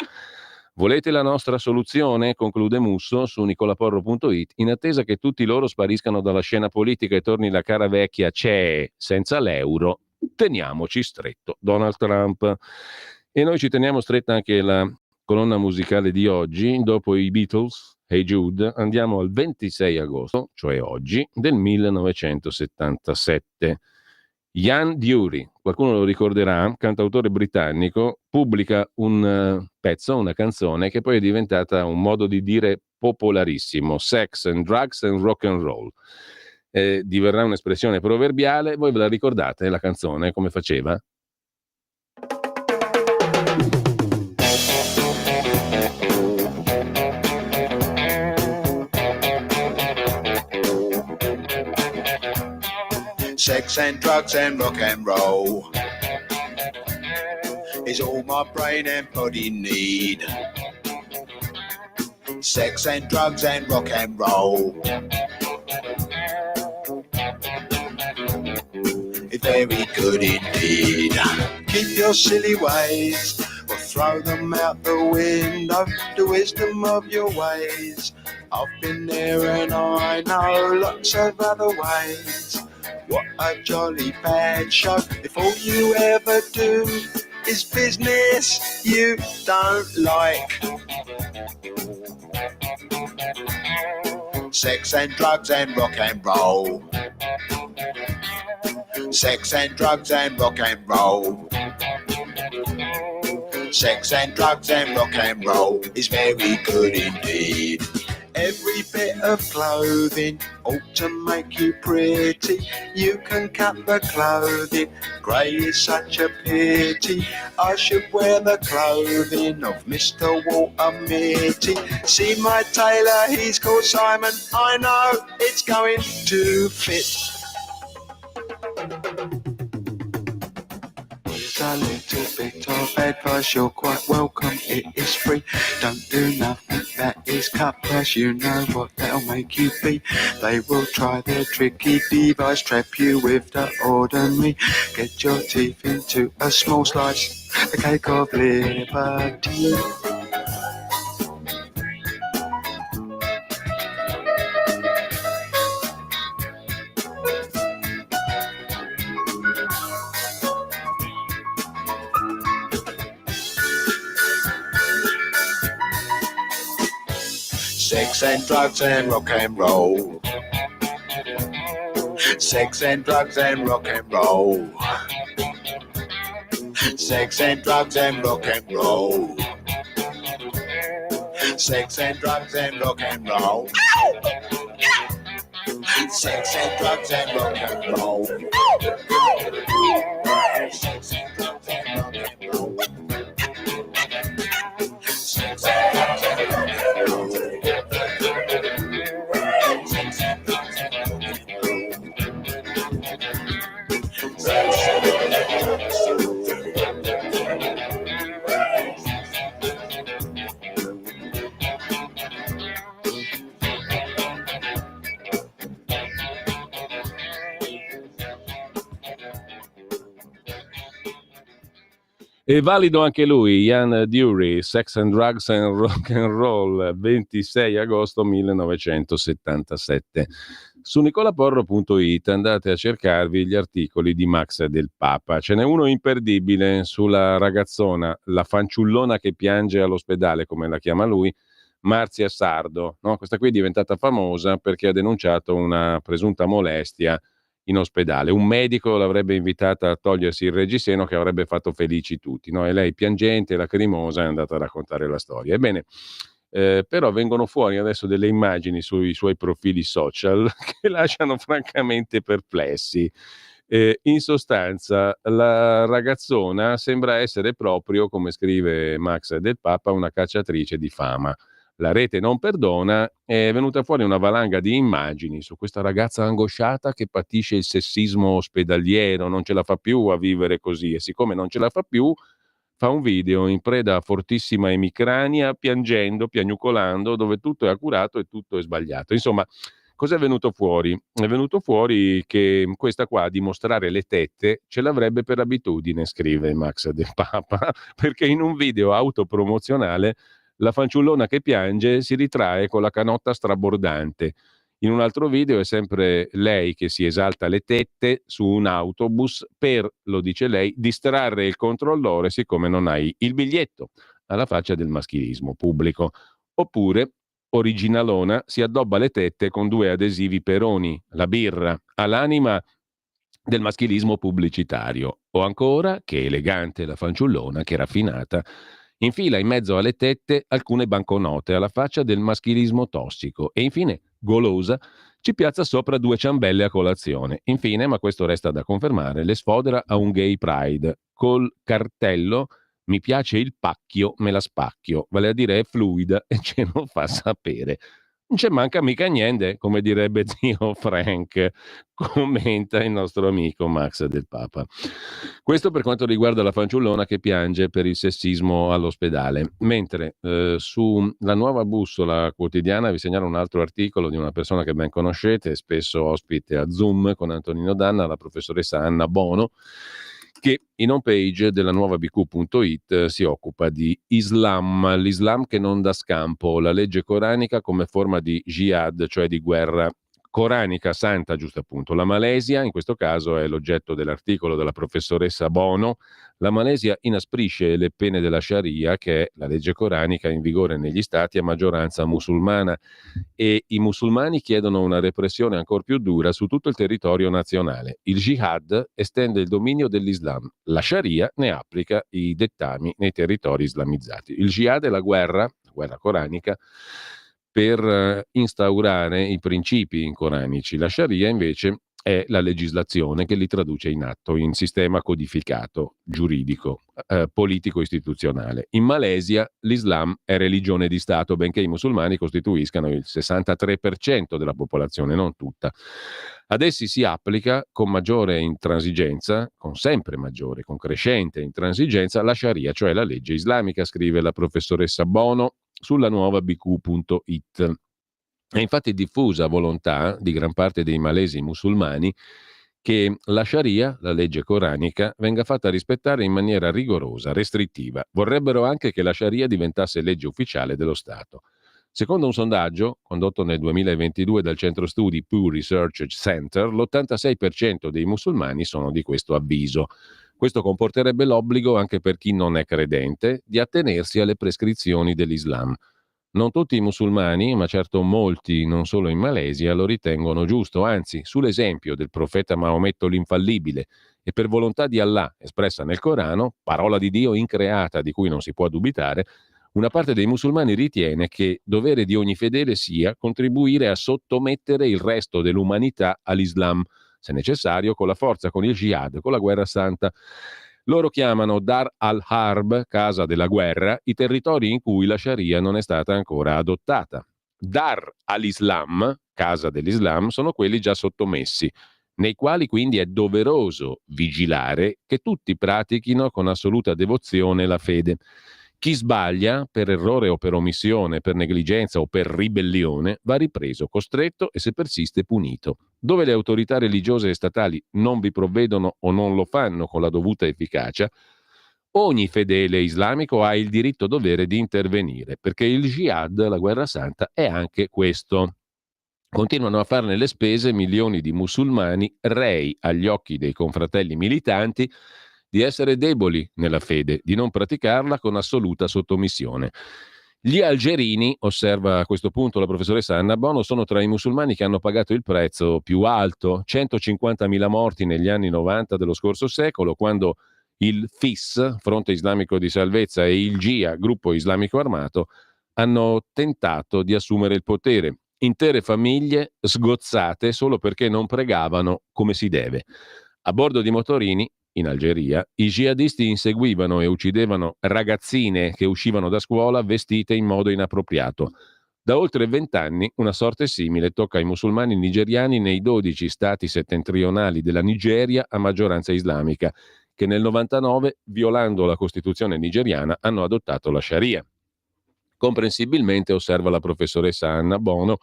Volete la nostra soluzione? Conclude Musso su nicolaporro.it. In attesa che tutti loro spariscano dalla scena politica e torni la cara vecchia c'è senza l'euro, teniamoci stretto Donald Trump. E noi ci teniamo stretta anche la colonna musicale di oggi. Dopo i Beatles, Hey Jude, andiamo al 26 agosto, cioè oggi, del 1977. Ian Dury, qualcuno lo ricorderà, cantautore britannico, pubblica un pezzo, una canzone che poi è diventata un modo di dire popolarissimo: Sex and Drugs and Rock and Roll. Diverrà un'espressione proverbiale. Voi ve la ricordate la canzone, come faceva? Sex and drugs and rock and roll is all my brain and body need. Sex and drugs and rock and roll is very good indeed. Keep your silly ways or throw them out the window, the wisdom of your ways. I've been there and I know lots of other ways. What a jolly bad show if all you ever do is business you don't like. Sex and drugs and rock and roll. Sex and drugs and rock and roll. Sex and drugs and rock and roll is very good indeed. Every bit of clothing ought to make you pretty. You can cut the clothing, grey is such a pity. I should wear the clothing of Mr. Walter Mitty. See my tailor, he's called Simon. I know it's going to fit. A little bit of advice, you're quite welcome, it is free. Don't do nothing that is cut price, you know what that'll make you be. They will try their tricky device, trap you with the ordinary. Get your teeth into a small slice, the cake of liberty. Sex and drugs and rock and roll. Sex and drugs and rock and roll. Sex and drugs and rock and roll. Sex and drugs and rock and roll. Sex and drugs and rock and roll. Sex and drugs and rock and roll. Sex and drugs and rock and roll. È valido anche lui, Ian Dury, Sex and Drugs and Rock and Roll, 26 agosto 1977. Su nicolaporro.it andate a cercarvi gli articoli di Max Del Papa. Ce n'è uno imperdibile sulla ragazzona, la fanciullona che piange all'ospedale, come la chiama lui, Marzia Sardo. No? Questa qui è diventata famosa perché ha denunciato una presunta molestia in ospedale. Un medico l'avrebbe invitata a togliersi il reggiseno che avrebbe fatto felici tutti, no? E lei, piangente e lacrimosa, è andata a raccontare la storia. Ebbene, però vengono fuori adesso delle immagini sui suoi profili social che lasciano francamente perplessi. In sostanza, la ragazzona sembra essere proprio, come scrive Max Del Papa, una cacciatrice di fama. La rete non perdona, è venuta fuori una valanga di immagini su questa ragazza angosciata che patisce il sessismo ospedaliero, non ce la fa più a vivere così, e siccome non ce la fa più, fa un video in preda a fortissima emicrania, piangendo, piagnucolando, dove tutto è accurato e tutto è sbagliato. Insomma, cos'è venuto fuori? È venuto fuori che questa qua, dimostrare le tette, ce l'avrebbe per abitudine, scrive Max del Papa, perché in un video autopromozionale la fanciullona che piange si ritrae con la canotta strabordante. In un altro video è sempre lei che si esalta le tette su un autobus per, lo dice lei, distrarre il controllore siccome non hai il biglietto, alla faccia del maschilismo pubblico. Oppure, originalona, si addobba le tette con 2 adesivi Peroni, la birra, all'anima del maschilismo pubblicitario. O ancora, che elegante la fanciullona, che raffinata, infila in mezzo alle tette alcune banconote alla faccia del maschilismo tossico e infine, golosa, ci piazza sopra 2 ciambelle a colazione. Infine, ma questo resta da confermare, le sfodera a un gay pride col cartello "mi piace il pacchio, me la spacchio", vale a dire è fluida e ce lo fa sapere. Non ci manca mica niente, come direbbe zio Frank, commenta il nostro amico Max del Papa. Questo per quanto riguarda la fanciullona che piange per il sessismo all'ospedale. Mentre sulla Nuova Bussola Quotidiana vi segnalo un altro articolo di una persona che ben conoscete, spesso ospite a Zoom con Antonino Danna, la professoressa Anna Bono, che in home page della nuova bq.it si occupa di Islam, l'Islam che non dà scampo, la legge coranica come forma di jihad, cioè di guerra coranica santa, giusto appunto. La Malesia, in questo caso, è l'oggetto dell'articolo della professoressa Bono. La Malesia inasprisce le pene della Sharia, che è la legge coranica in vigore negli stati a maggioranza musulmana, e i musulmani chiedono una repressione ancora più dura su tutto il territorio nazionale. Il jihad estende il dominio dell'Islam, la Sharia ne applica i dettami nei territori islamizzati. Il jihad è la guerra coranica, per instaurare i principi coranici. La Sharia invece è la legislazione che li traduce in atto, in sistema codificato, giuridico, politico-istituzionale. In Malesia l'Islam è religione di Stato, benché i musulmani costituiscano il 63% della popolazione, non tutta. Ad essi si applica con maggiore intransigenza, con sempre maggiore, con crescente intransigenza, la Sharia, cioè la legge islamica, scrive la professoressa Bono sulla nuova bq.it. È infatti diffusa volontà di gran parte dei malesi musulmani che la Sharia, la legge coranica, venga fatta rispettare in maniera rigorosa, restrittiva. Vorrebbero anche che la Sharia diventasse legge ufficiale dello Stato. Secondo un sondaggio condotto nel 2022 dal centro studi Pew Research Center, l'86% dei musulmani sono di questo avviso. Questo comporterebbe l'obbligo, anche per chi non è credente, di attenersi alle prescrizioni dell'Islam. Non tutti i musulmani, ma certo molti, non solo in Malesia, lo ritengono giusto, anzi, sull'esempio del profeta Maometto l'infallibile e per volontà di Allah espressa nel Corano, parola di Dio increata di cui non si può dubitare, una parte dei musulmani ritiene che dovere di ogni fedele sia contribuire a sottomettere il resto dell'umanità all'Islam, se necessario con la forza, con il jihad, con la guerra santa. Loro chiamano Dar al-Harb, casa della guerra, i territori in cui la Sharia non è stata ancora adottata. Dar al-Islam, casa dell'Islam, sono quelli già sottomessi, nei quali quindi è doveroso vigilare che tutti pratichino con assoluta devozione la fede. Chi sbaglia, per errore o per omissione, per negligenza o per ribellione, va ripreso, costretto e se persiste punito. Dove le autorità religiose e statali non vi provvedono o non lo fanno con la dovuta efficacia, ogni fedele islamico ha il diritto dovere di intervenire, perché il jihad, la guerra santa, è anche questo. Continuano a farne le spese milioni di musulmani, rei agli occhi dei confratelli militanti, di essere deboli nella fede, di non praticarla con assoluta sottomissione. Gli algerini, osserva a questo punto la professoressa Anna Bono, sono tra i musulmani che hanno pagato il prezzo più alto, 150.000 morti negli anni 90 dello scorso secolo, quando il FIS, Fronte Islamico di Salvezza, e il GIA, Gruppo Islamico Armato, hanno tentato di assumere il potere. Intere famiglie sgozzate solo perché non pregavano come si deve. A bordo di motorini, in Algeria, i jihadisti inseguivano e uccidevano ragazzine che uscivano da scuola vestite in modo inappropriato. Da oltre 20 anni una sorte simile tocca ai musulmani nigeriani nei 12 stati settentrionali della Nigeria a maggioranza islamica, che nel 99, violando la Costituzione nigeriana, hanno adottato la Sharia. Comprensibilmente, osserva la professoressa Anna Bono,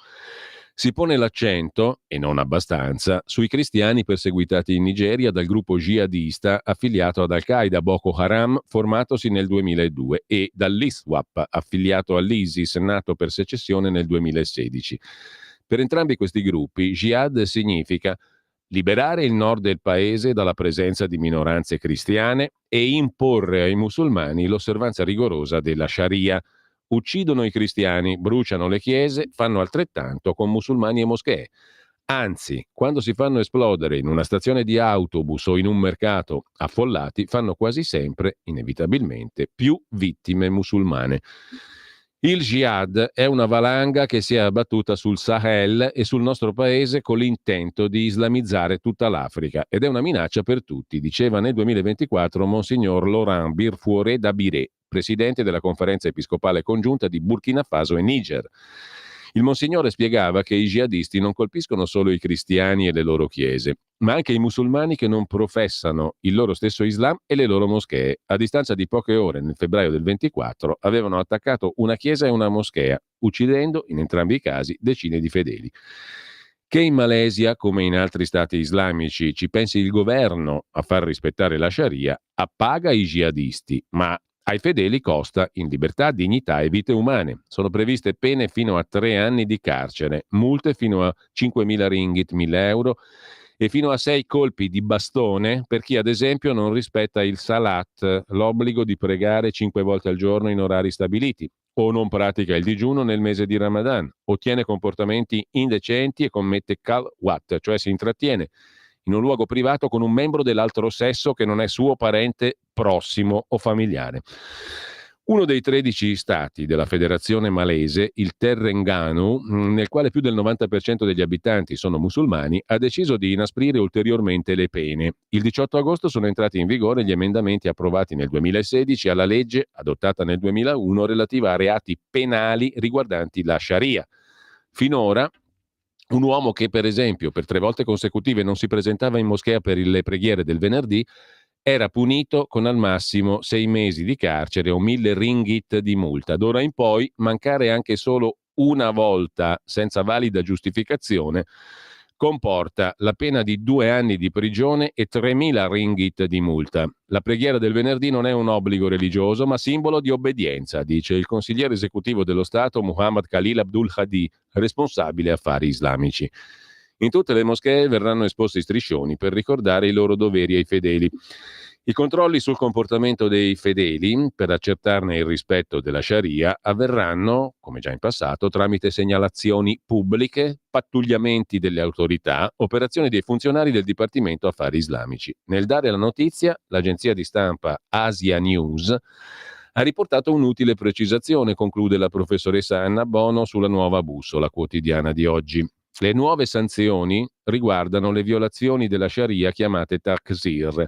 si pone l'accento, e non abbastanza, sui cristiani perseguitati in Nigeria dal gruppo jihadista affiliato ad Al-Qaeda Boko Haram, formatosi nel 2002, e dall'ISWAP, affiliato all'ISIS, nato per secessione nel 2016. Per entrambi questi gruppi, jihad significa liberare il nord del paese dalla presenza di minoranze cristiane e imporre ai musulmani l'osservanza rigorosa della Sharia. Uccidono i cristiani, bruciano le chiese, fanno altrettanto con musulmani e moschee. Anzi, quando si fanno esplodere in una stazione di autobus o in un mercato affollati, fanno quasi sempre, inevitabilmente, più vittime musulmane. Il jihad è una valanga che si è abbattuta sul Sahel e sul nostro paese con l'intento di islamizzare tutta l'Africa ed è una minaccia per tutti, diceva nel 2024 Monsignor Laurent Birfouré Dabiré, presidente della conferenza episcopale congiunta di Burkina Faso e Niger. Il Monsignore spiegava che i jihadisti non colpiscono solo i cristiani e le loro chiese, ma anche i musulmani che non professano il loro stesso Islam e le loro moschee. A distanza di poche ore, nel febbraio del 24, avevano attaccato una chiesa e una moschea, uccidendo, in entrambi i casi, decine di fedeli. Che in Malesia, come in altri stati islamici, ci pensi il governo a far rispettare la Sharia, appaga i jihadisti, ma ai fedeli costa in libertà, dignità e vite umane. Sono previste pene fino a 3 anni di carcere, multe fino a 5.000 ringgit, 1.000 euro, e fino a 6 colpi di bastone per chi, ad esempio, non rispetta il salat, l'obbligo di pregare 5 volte al giorno in orari stabiliti, o non pratica il digiuno nel mese di Ramadan, o tiene comportamenti indecenti e commette kalwat, cioè si intrattiene in un luogo privato con un membro dell'altro sesso che non è suo parente prossimo o familiare. Uno dei 13 stati della federazione malese, il Terengganu, nel quale più del 90% degli abitanti sono musulmani, ha deciso di inasprire ulteriormente le pene. Il 18 agosto sono entrati in vigore gli emendamenti approvati nel 2016 alla legge adottata nel 2001 relativa a reati penali riguardanti la Sharia. Finora, un uomo che, per esempio, per 3 volte consecutive non si presentava in moschea per le preghiere del venerdì era punito con al massimo 6 mesi di carcere o 1.000 ringgit di multa. D'ora in poi, mancare anche solo una volta senza valida giustificazione comporta la pena di 2 anni di prigione e 3.000 ringgit di multa. La preghiera del venerdì non è un obbligo religioso, ma simbolo di obbedienza, dice il consigliere esecutivo dello Stato Muhammad Khalil Abdul Hadi, responsabile affari islamici. In tutte le moschee verranno esposti striscioni per ricordare i loro doveri ai fedeli. I controlli sul comportamento dei fedeli, per accertarne il rispetto della Sharia, avverranno, come già in passato, tramite segnalazioni pubbliche, pattugliamenti delle autorità, operazioni dei funzionari del Dipartimento Affari Islamici. Nel dare la notizia, l'agenzia di stampa Asia News ha riportato un'utile precisazione, conclude la professoressa Anna Bono sulla nuova bussola quotidiana di oggi. Le nuove sanzioni riguardano le violazioni della Sharia chiamate takzir,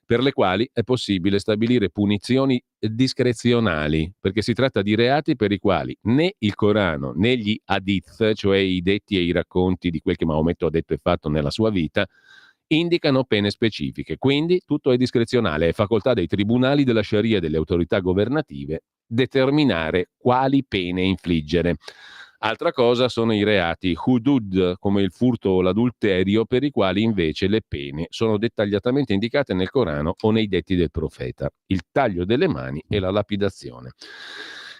per le quali è possibile stabilire punizioni discrezionali, perché si tratta di reati per i quali né il Corano né gli hadith, cioè i detti e i racconti di quel che Maometto ha detto e fatto nella sua vita, indicano pene specifiche. Quindi tutto è discrezionale, è facoltà dei tribunali della Sharia e delle autorità governative determinare quali pene infliggere. Altra cosa sono i reati hudud, come il furto o l'adulterio, per i quali invece le pene sono dettagliatamente indicate nel Corano o nei detti del profeta: il taglio delle mani e la lapidazione.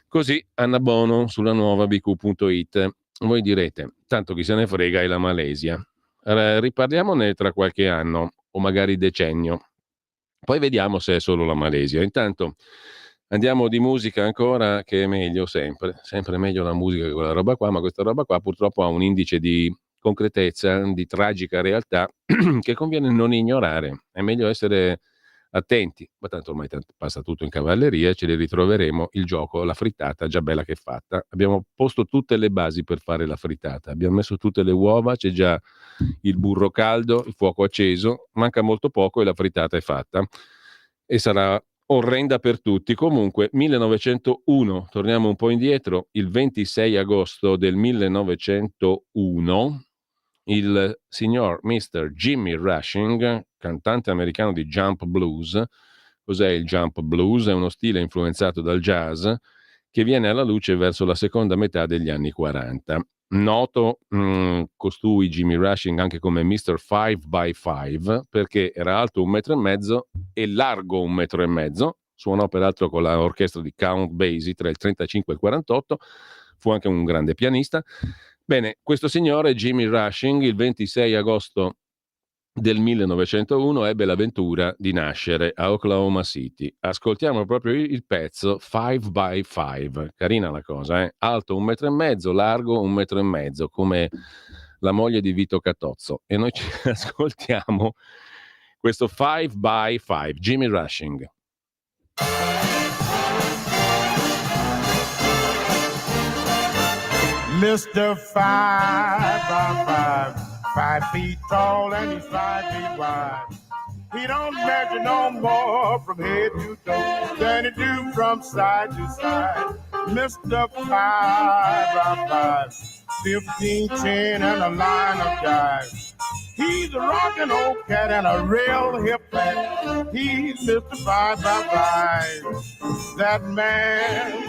Così Anna Bono sulla nuova bq.it. Voi direte, tanto chi se ne frega è la Malesia. Riparliamone tra qualche anno o magari decennio, poi vediamo se è solo la Malesia. Intanto andiamo di musica ancora, che è meglio sempre meglio la musica che quella roba qua, ma questa roba qua purtroppo ha un indice di concretezza, di tragica realtà che conviene non ignorare. È meglio essere attenti, ma tanto ormai passa tutto in cavalleria, ce li ritroveremo. Il gioco, la frittata già bella che è fatta, abbiamo posto tutte le basi per fare la frittata, abbiamo messo tutte le uova, c'è già il burro caldo, il fuoco acceso, manca molto poco e la frittata è fatta e sarà orrenda per tutti. Comunque 1901, torniamo un po' indietro, il 26 agosto del 1901 il signor Mr. Jimmy Rushing, cantante americano di jump blues. Cos'è il jump blues? È uno stile influenzato dal jazz che viene alla luce verso la seconda metà degli anni 40. Noto costui Jimmy Rushing anche come Mr. 5x5 perché era alto 1,5 m e largo 1,5 m. Suonò peraltro con l'orchestra di Count Basie tra il 35 e il 48, fu anche un grande pianista. Bene, questo signore Jimmy Rushing il 26 agosto del 1901 ebbe l'avventura di nascere a Oklahoma City. Ascoltiamo proprio il pezzo 5x5, carina la cosa, eh? Alto 1,5 m, largo 1,5 m, come la moglie di Vito Catozzo. E noi ci ascoltiamo questo 5x5, Jimmy Rushing. Mr. 5x5, 5 feet tall and he's 5 feet wide. He don't measure no more from head to toe than he do from side to side. Mr. 5x5, 15 chin and a line of jive. He's a rockin' old cat and a real hip cat. He's Mr. 5x5. That man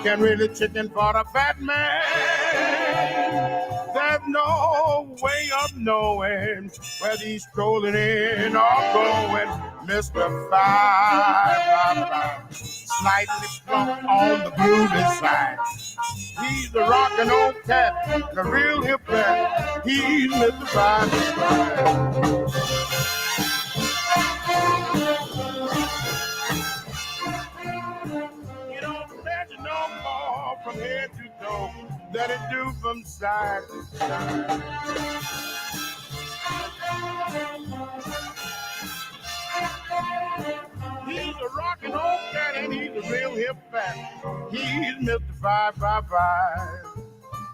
can really chicken for a fat man. There's no way of knowing whether he's strolling in or going. Mr. 5x5, slightly plump on the groovy side. He's a rockin' old cat, a real hip cat. He's Mr. 5x5. You don't measure no more from head to toe than it do from side to side. He's a rockin' old cat and he's a real hip fat. He's Mr. 5x5.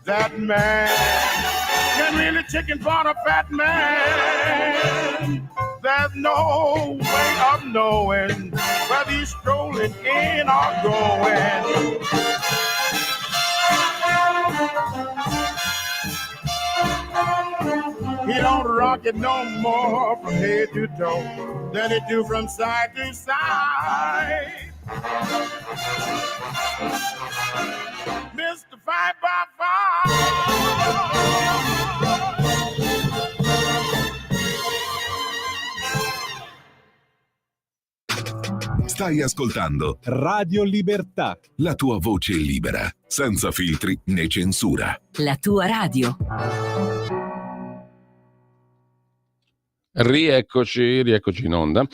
That man can really chicken for a fat man. There's no way of knowing whether he's strolling in or going. He don't rock it no more from head to toe than it do from side to side. Mr. 5x5. Stai ascoltando Radio Libertà. la tua voce libera, senza filtri né censura. La tua radio. Rieccoci in onda.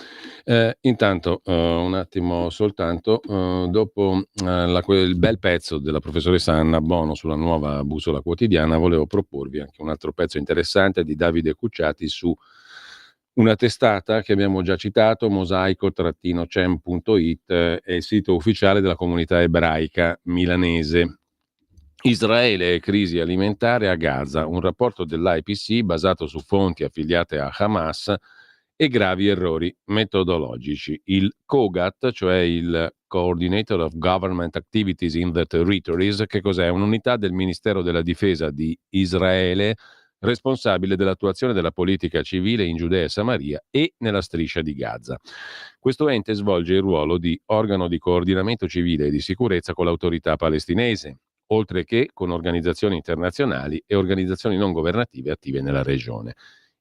Intanto un attimo soltanto, dopo il bel pezzo della professoressa Anna Bono sulla nuova bussola quotidiana, volevo proporvi anche un altro pezzo interessante di Davide Cucciati su una testata che abbiamo già citato, mosaico-cem.it, è il sito ufficiale della comunità ebraica milanese. Israele e crisi alimentare a Gaza, un rapporto dell'IPC basato su fonti affiliate a Hamas e gravi errori metodologici. Il COGAT, cioè il Coordinator of Government Activities in the Territories, che cos'è? Un'unità del Ministero della Difesa di Israele responsabile dell'attuazione della politica civile in Giudea e Samaria e nella striscia di Gaza. Questo ente svolge il ruolo di organo di coordinamento civile e di sicurezza con l'autorità palestinese, oltre che con organizzazioni internazionali e organizzazioni non governative attive nella regione.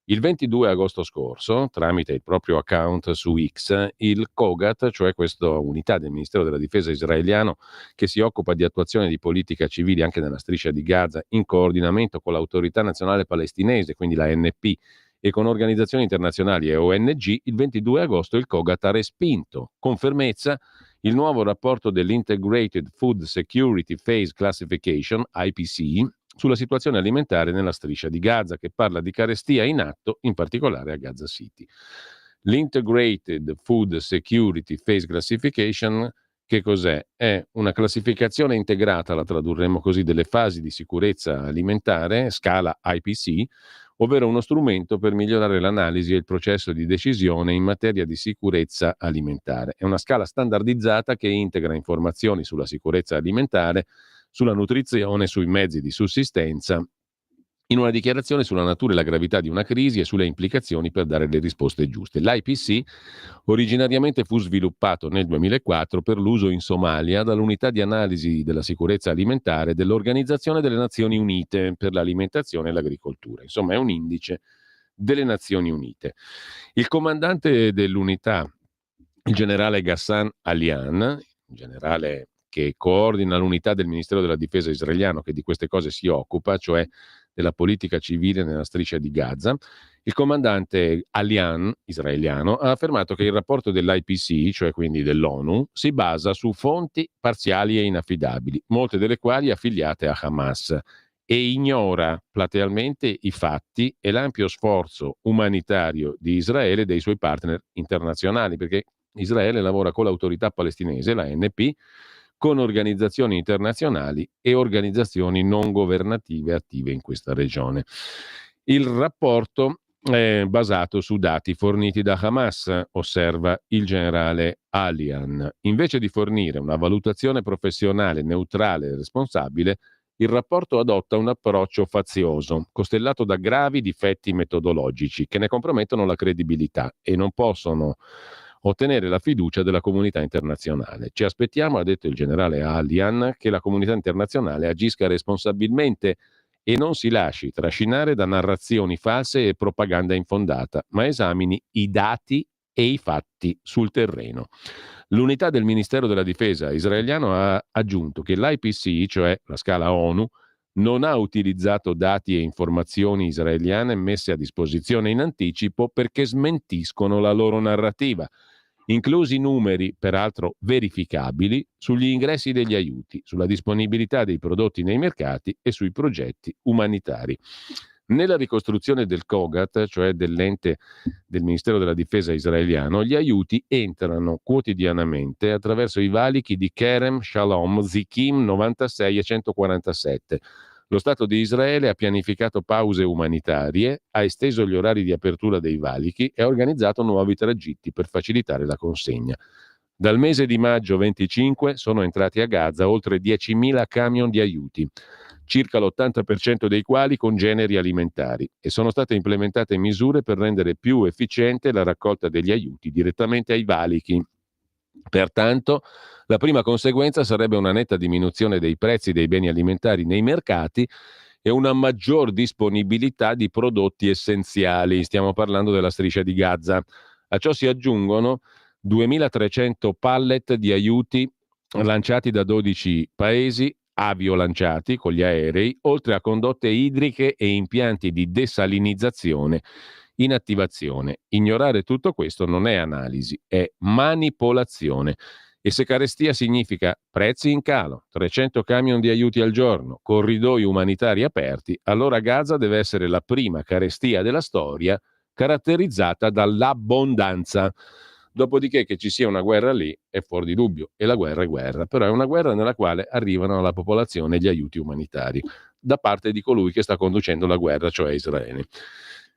Il 22 agosto scorso, tramite il proprio account su X, il COGAT, cioè questa unità del Ministero della Difesa israeliano che si occupa di attuazione di politica civile anche nella striscia di Gaza, in coordinamento con l'autorità nazionale palestinese, quindi la ANP, e con organizzazioni internazionali e ONG, il 22 agosto il COGAT ha respinto con fermezza il nuovo rapporto dell'Integrated Food Security Phase Classification, IPC, sulla situazione alimentare nella striscia di Gaza, che parla di carestia in atto, in particolare a Gaza City. L'Integrated Food Security Phase Classification, che cos'è? È una classificazione integrata, la tradurremmo così, delle fasi di sicurezza alimentare, scala IPC, ovvero uno strumento per migliorare l'analisi e il processo di decisione in materia di sicurezza alimentare. È una scala standardizzata che integra informazioni sulla sicurezza alimentare, sulla nutrizione, sui mezzi di sussistenza in una dichiarazione sulla natura e la gravità di una crisi e sulle implicazioni per dare le risposte giuste. L'IPC originariamente fu sviluppato nel 2004 per l'uso in Somalia dall'unità di analisi della sicurezza alimentare dell'Organizzazione delle Nazioni Unite per l'alimentazione e l'agricoltura. Insomma, è un indice delle Nazioni Unite. Il comandante dell'unità, il generale Ghassan Alian, generale che coordina l'unità del Ministero della Difesa israeliano che di queste cose si occupa, cioè della politica civile nella striscia di Gaza, il comandante Alian, israeliano, ha affermato che il rapporto dell'IPC, cioè quindi dell'ONU, si basa su fonti parziali e inaffidabili, molte delle quali affiliate a Hamas, e ignora platealmente i fatti e l'ampio sforzo umanitario di Israele e dei suoi partner internazionali, perché Israele lavora con l'autorità palestinese, la ANP, con organizzazioni internazionali e organizzazioni non governative attive in questa regione. Il rapporto è basato su dati forniti da Hamas, osserva il generale Alian. Invece di fornire una valutazione professionale neutrale e responsabile, il rapporto adotta un approccio fazioso, costellato da gravi difetti metodologici che ne compromettono la credibilità e non possono ottenere la fiducia della comunità internazionale. Ci aspettiamo, ha detto il generale Alian, che la comunità internazionale agisca responsabilmente e non si lasci trascinare da narrazioni false e propaganda infondata, ma esamini i dati e i fatti sul terreno. L'unità del Ministero della Difesa israeliano ha aggiunto che l'IPC, cioè la scala ONU, non ha utilizzato dati e informazioni israeliane messe a disposizione in anticipo perché smentiscono la loro narrativa, inclusi numeri, peraltro verificabili, sugli ingressi degli aiuti, sulla disponibilità dei prodotti nei mercati e sui progetti umanitari. Nella ricostruzione del COGAT, cioè dell'ente del Ministero della Difesa israeliano, gli aiuti entrano quotidianamente attraverso i valichi di Kerem Shalom Zikim 96 e 147. Lo Stato di Israele ha pianificato pause umanitarie, ha esteso gli orari di apertura dei valichi e ha organizzato nuovi tragitti per facilitare la consegna. Dal mese di maggio 25 sono entrati a Gaza oltre 10.000 camion di aiuti, circa l'80% dei quali con generi alimentari, e sono state implementate misure per rendere più efficiente la raccolta degli aiuti direttamente ai valichi. Pertanto, la prima conseguenza sarebbe una netta diminuzione dei prezzi dei beni alimentari nei mercati e una maggior disponibilità di prodotti essenziali. Stiamo parlando della striscia di Gaza. A ciò si aggiungono 2.300 pallet di aiuti lanciati da 12 paesi, aviolanciati con gli aerei, oltre a condotte idriche e impianti di desalinizzazione in attivazione. Ignorare tutto questo non è analisi, è manipolazione. E se carestia significa prezzi in calo, 300 camion di aiuti al giorno, corridoi umanitari aperti, allora Gaza deve essere la prima carestia della storia caratterizzata dall'abbondanza. Dopodiché che ci sia una guerra lì è fuori di dubbio, e la guerra è guerra, però è una guerra nella quale arrivano alla popolazione gli aiuti umanitari da parte di colui che sta conducendo la guerra, cioè Israele.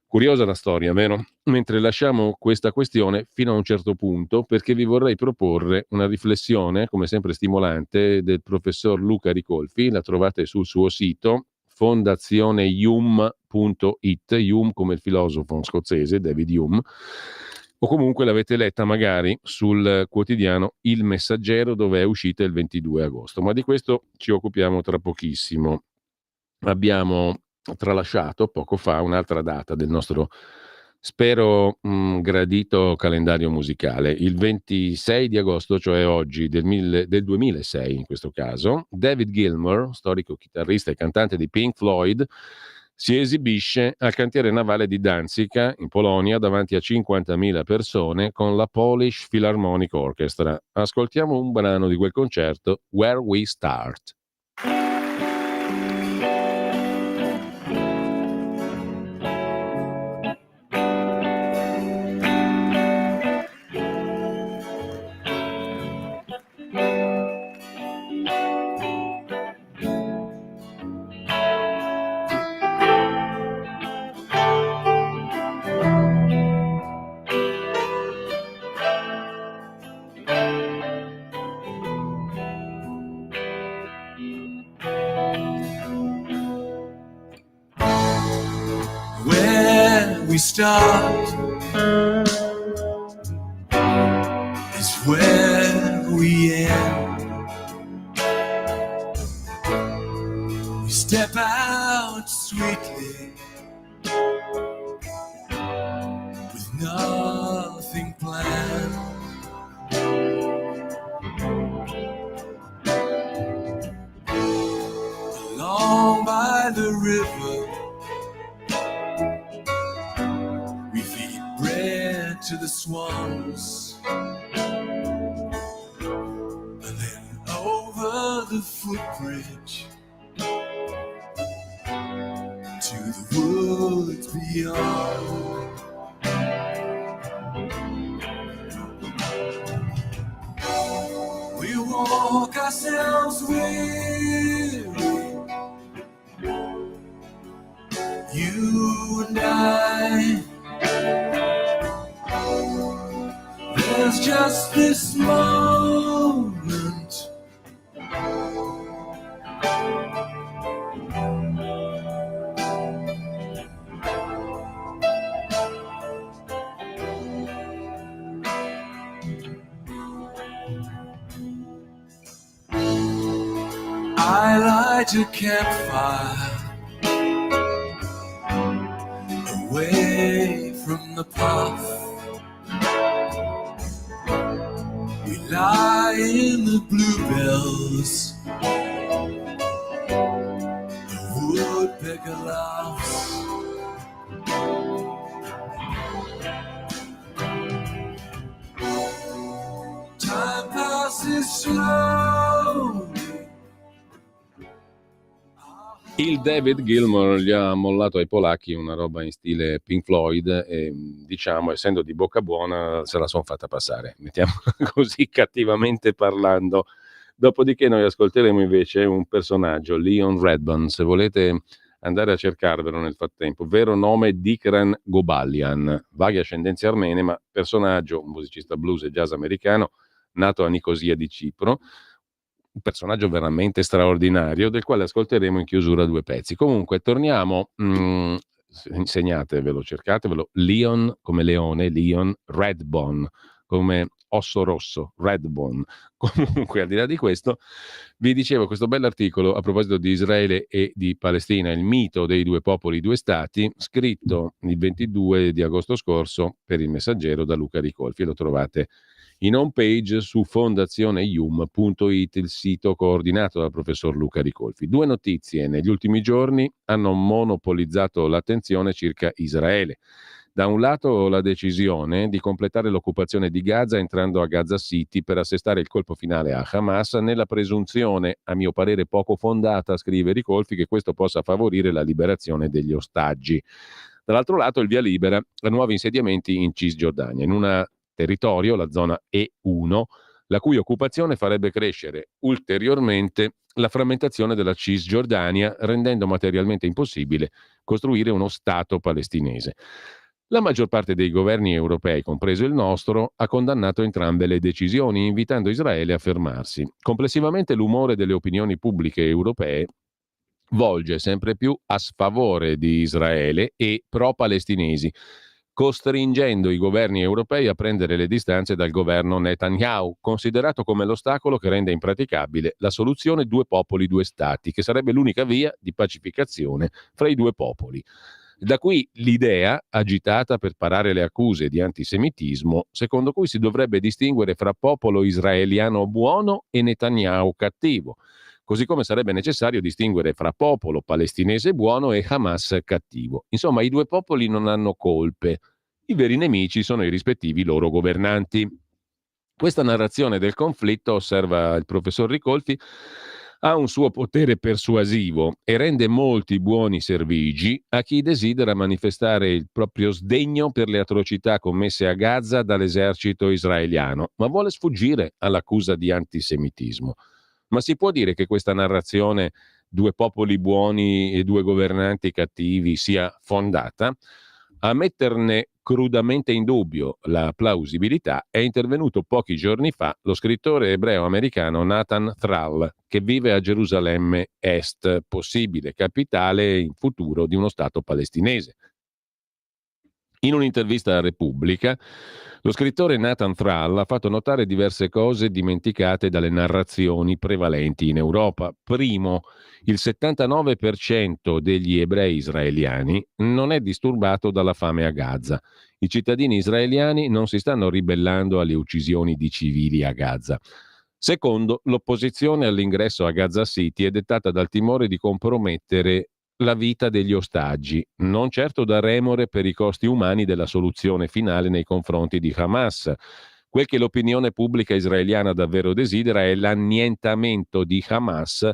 Curiosa la storia, vero? Mentre lasciamo questa questione fino a un certo punto, perché vi vorrei proporre una riflessione, come sempre stimolante, del professor Luca Ricolfi. La trovate sul suo sito fondazioneyum.it, Hume come il filosofo scozzese David Hume, o comunque l'avete letta magari sul quotidiano Il Messaggero, dove è uscita il 22 agosto. Ma di questo ci occupiamo tra pochissimo. Abbiamo tralasciato poco fa un'altra data del nostro, spero, gradito calendario musicale. Il 26 di agosto, cioè oggi, del 2006 in questo caso, David Gilmour, storico chitarrista e cantante di Pink Floyd, si esibisce al cantiere navale di Danzica, in Polonia, davanti a 50.000 persone con la Polish Philharmonic Orchestra. Ascoltiamo un brano di quel concerto, Where We Start. we start is where we end. We step out sweetly with nothing planned. Along by the river, we feed bread to the swans, and then over the footbridge to the woods beyond. We walk ourselves weary, you and I. There's just this moment, I light a campfire away from the path. We lie in the bluebells, the woodpecker laughs. Time passes slowly. Il David Gilmour gli ha mollato ai polacchi una roba in stile Pink Floyd e, diciamo, essendo di bocca buona, se la son fatta passare, mettiamola così, cattivamente parlando. Dopodiché noi ascolteremo invece un personaggio, Leon Redbone, se volete andare a cercarvelo nel frattempo, vero nome Dikran Gobalian, vaghe ascendenze armene, ma personaggio, un musicista blues e jazz americano, nato a Nicosia di Cipro, un personaggio veramente straordinario, del quale ascolteremo in chiusura due pezzi. Comunque torniamo, segnatevelo, cercatevelo, Leon come leone, Leon Redbone come osso rosso, Redbone. Comunque, al di là di questo, vi dicevo questo bell'articolo a proposito di Israele e di Palestina, il mito dei due popoli, due stati, scritto il 22 di agosto scorso per Il Messaggero da Luca Ricolfi. Lo trovate in home page su fondazioneium.it, il sito coordinato dal professor Luca Ricolfi. Due notizie negli ultimi giorni hanno monopolizzato l'attenzione circa Israele. Da un lato la decisione di completare l'occupazione di Gaza entrando a Gaza City per assestare il colpo finale a Hamas, nella presunzione, a mio parere poco fondata, scrive Ricolfi, che questo possa favorire la liberazione degli ostaggi. Dall'altro lato il via libera a nuovi insediamenti in Cisgiordania, in un territorio, la zona E1, la cui occupazione farebbe crescere ulteriormente la frammentazione della Cisgiordania, rendendo materialmente impossibile costruire uno Stato palestinese. La maggior parte dei governi europei, compreso il nostro, ha condannato entrambe le decisioni, invitando Israele a fermarsi. Complessivamente l'umore delle opinioni pubbliche europee volge sempre più a sfavore di Israele e pro-palestinesi, costringendo i governi europei a prendere le distanze dal governo Netanyahu, considerato come l'ostacolo che rende impraticabile la soluzione due popoli, due stati, che sarebbe l'unica via di pacificazione fra i due popoli. Da qui l'idea, agitata per parare le accuse di antisemitismo, secondo cui si dovrebbe distinguere fra popolo israeliano buono e Netanyahu cattivo, così come sarebbe necessario distinguere fra popolo palestinese buono e Hamas cattivo. Insomma, i due popoli non hanno colpe. I veri nemici sono i rispettivi loro governanti. Questa narrazione del conflitto, osserva il professor Ricolfi, ha un suo potere persuasivo e rende molti buoni servigi a chi desidera manifestare il proprio sdegno per le atrocità commesse a Gaza dall'esercito israeliano, ma vuole sfuggire all'accusa di antisemitismo. Ma si può dire che questa narrazione, due popoli buoni e due governanti cattivi, sia fondata? A metterne crudamente in dubbio la plausibilità è intervenuto pochi giorni fa lo scrittore ebreo-americano Nathan Thrall, che vive a Gerusalemme Est, possibile capitale in futuro di uno Stato palestinese. In un'intervista a Repubblica, lo scrittore Nathan Thrall ha fatto notare diverse cose dimenticate dalle narrazioni prevalenti in Europa. Primo, il 79% degli ebrei israeliani non è disturbato dalla fame a Gaza. I cittadini israeliani non si stanno ribellando alle uccisioni di civili a Gaza. Secondo, l'opposizione all'ingresso a Gaza City è dettata dal timore di compromettere la vita degli ostaggi, non certo da remore per i costi umani della soluzione finale nei confronti di Hamas. Quel che l'opinione pubblica israeliana davvero desidera è l'annientamento di Hamas,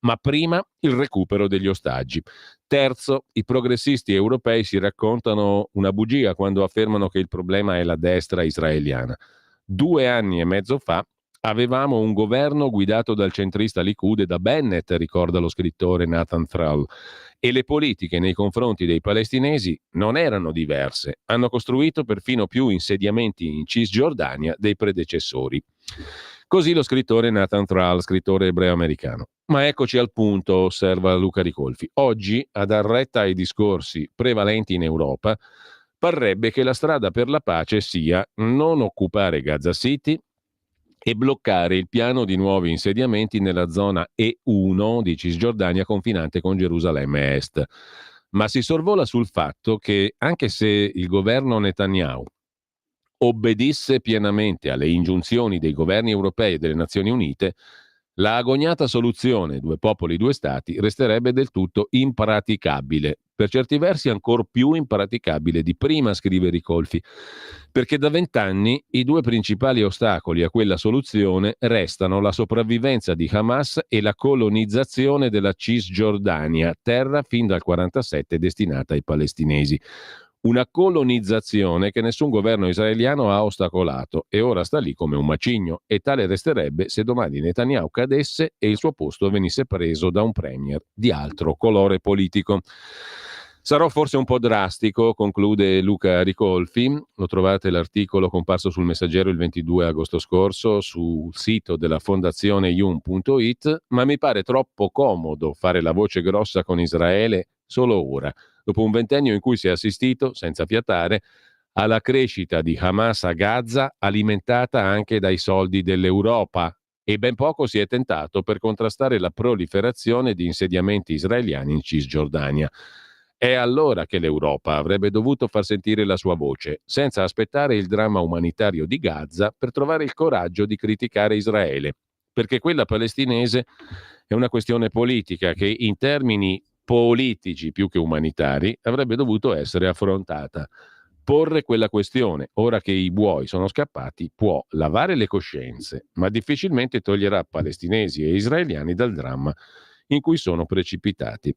ma prima il recupero degli ostaggi. Terzo, i progressisti europei si raccontano una bugia quando affermano che il problema è la destra israeliana. 2 anni e mezzo fa avevamo un governo guidato dal centrista Likud e da Bennett, ricorda lo scrittore Nathan Thrall, e le politiche nei confronti dei palestinesi non erano diverse. Hanno costruito perfino più insediamenti in Cisgiordania dei predecessori. Così lo scrittore Nathan Thrall, scrittore ebreo-americano. Ma eccoci al punto, osserva Luca Ricolfi. Oggi, a dar retta ai discorsi prevalenti in Europa, parrebbe che la strada per la pace sia non occupare Gaza City e bloccare il piano di nuovi insediamenti nella zona E1 di Cisgiordania confinante con Gerusalemme Est. Ma si sorvola sul fatto che, anche se il governo Netanyahu obbedisse pienamente alle ingiunzioni dei governi europei e delle Nazioni Unite, la agognata soluzione due popoli, due stati resterebbe del tutto impraticabile, per certi versi ancor più impraticabile di prima, scrive Ricolfi, perché da 20 anni i due principali ostacoli a quella soluzione restano la sopravvivenza di Hamas e la colonizzazione della Cisgiordania, terra fin dal 1947 destinata ai palestinesi. Una colonizzazione che nessun governo israeliano ha ostacolato e ora sta lì come un macigno, e tale resterebbe se domani Netanyahu cadesse e il suo posto venisse preso da un premier di altro colore politico. Sarò forse un po' drastico, conclude Luca Ricolfi, lo trovate l'articolo comparso sul Messaggero il 22 agosto scorso sul sito della fondazione yum.it, ma mi pare troppo comodo fare la voce grossa con Israele solo ora, dopo un ventennio in cui si è assistito, senza fiatare, alla crescita di Hamas a Gaza alimentata anche dai soldi dell'Europa, e ben poco si è tentato per contrastare la proliferazione di insediamenti israeliani in Cisgiordania. È allora che l'Europa avrebbe dovuto far sentire la sua voce, senza aspettare il dramma umanitario di Gaza per trovare il coraggio di criticare Israele, perché quella palestinese è una questione politica che in termini politici più che umanitari avrebbe dovuto essere affrontata. Porre quella questione, ora che i buoi sono scappati, può lavare le coscienze, ma difficilmente toglierà palestinesi e israeliani dal dramma in cui sono precipitati.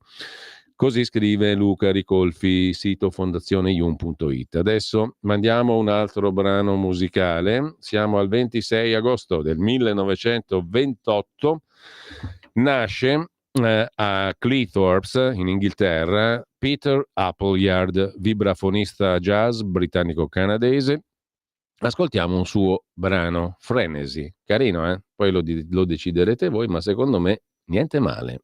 Così scrive Luca Ricolfi, sito fondazioneyum.it. Adesso mandiamo un altro brano musicale. Siamo al 26 agosto del 1928. Nasce a Cleethorpes, in Inghilterra, Peter Appleyard, vibrafonista jazz britannico-canadese. Ascoltiamo un suo brano, Frenzy. Carino, eh? Poi lo deciderete voi, ma secondo me niente male.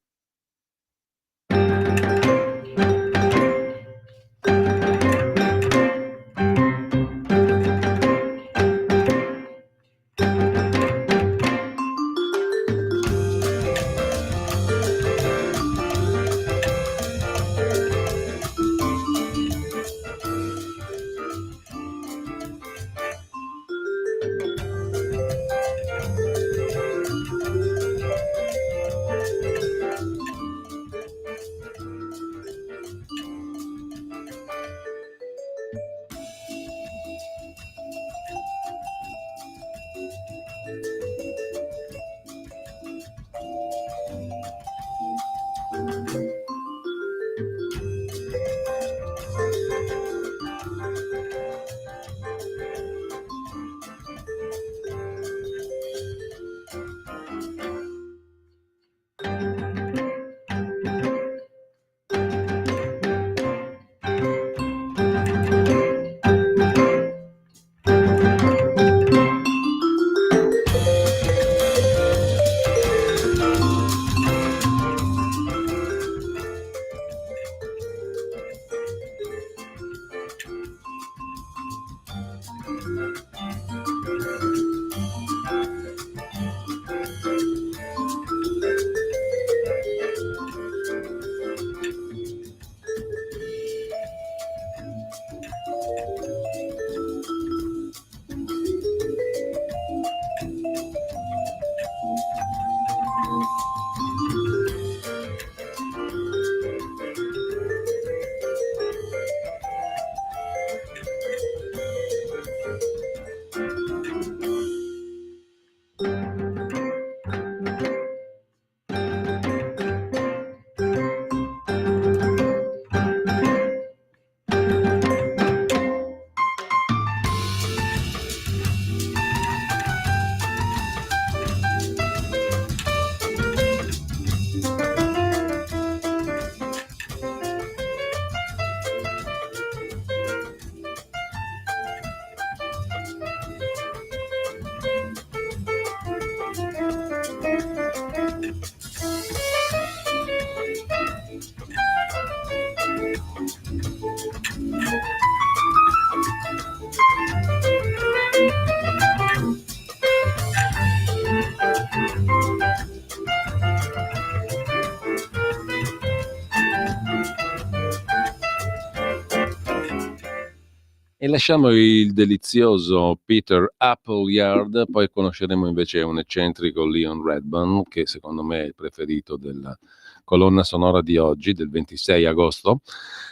E lasciamo il delizioso Peter Appleyard, poi conosceremo invece un eccentrico Leon Redbone, che secondo me è il preferito della colonna sonora di oggi, del 26 agosto.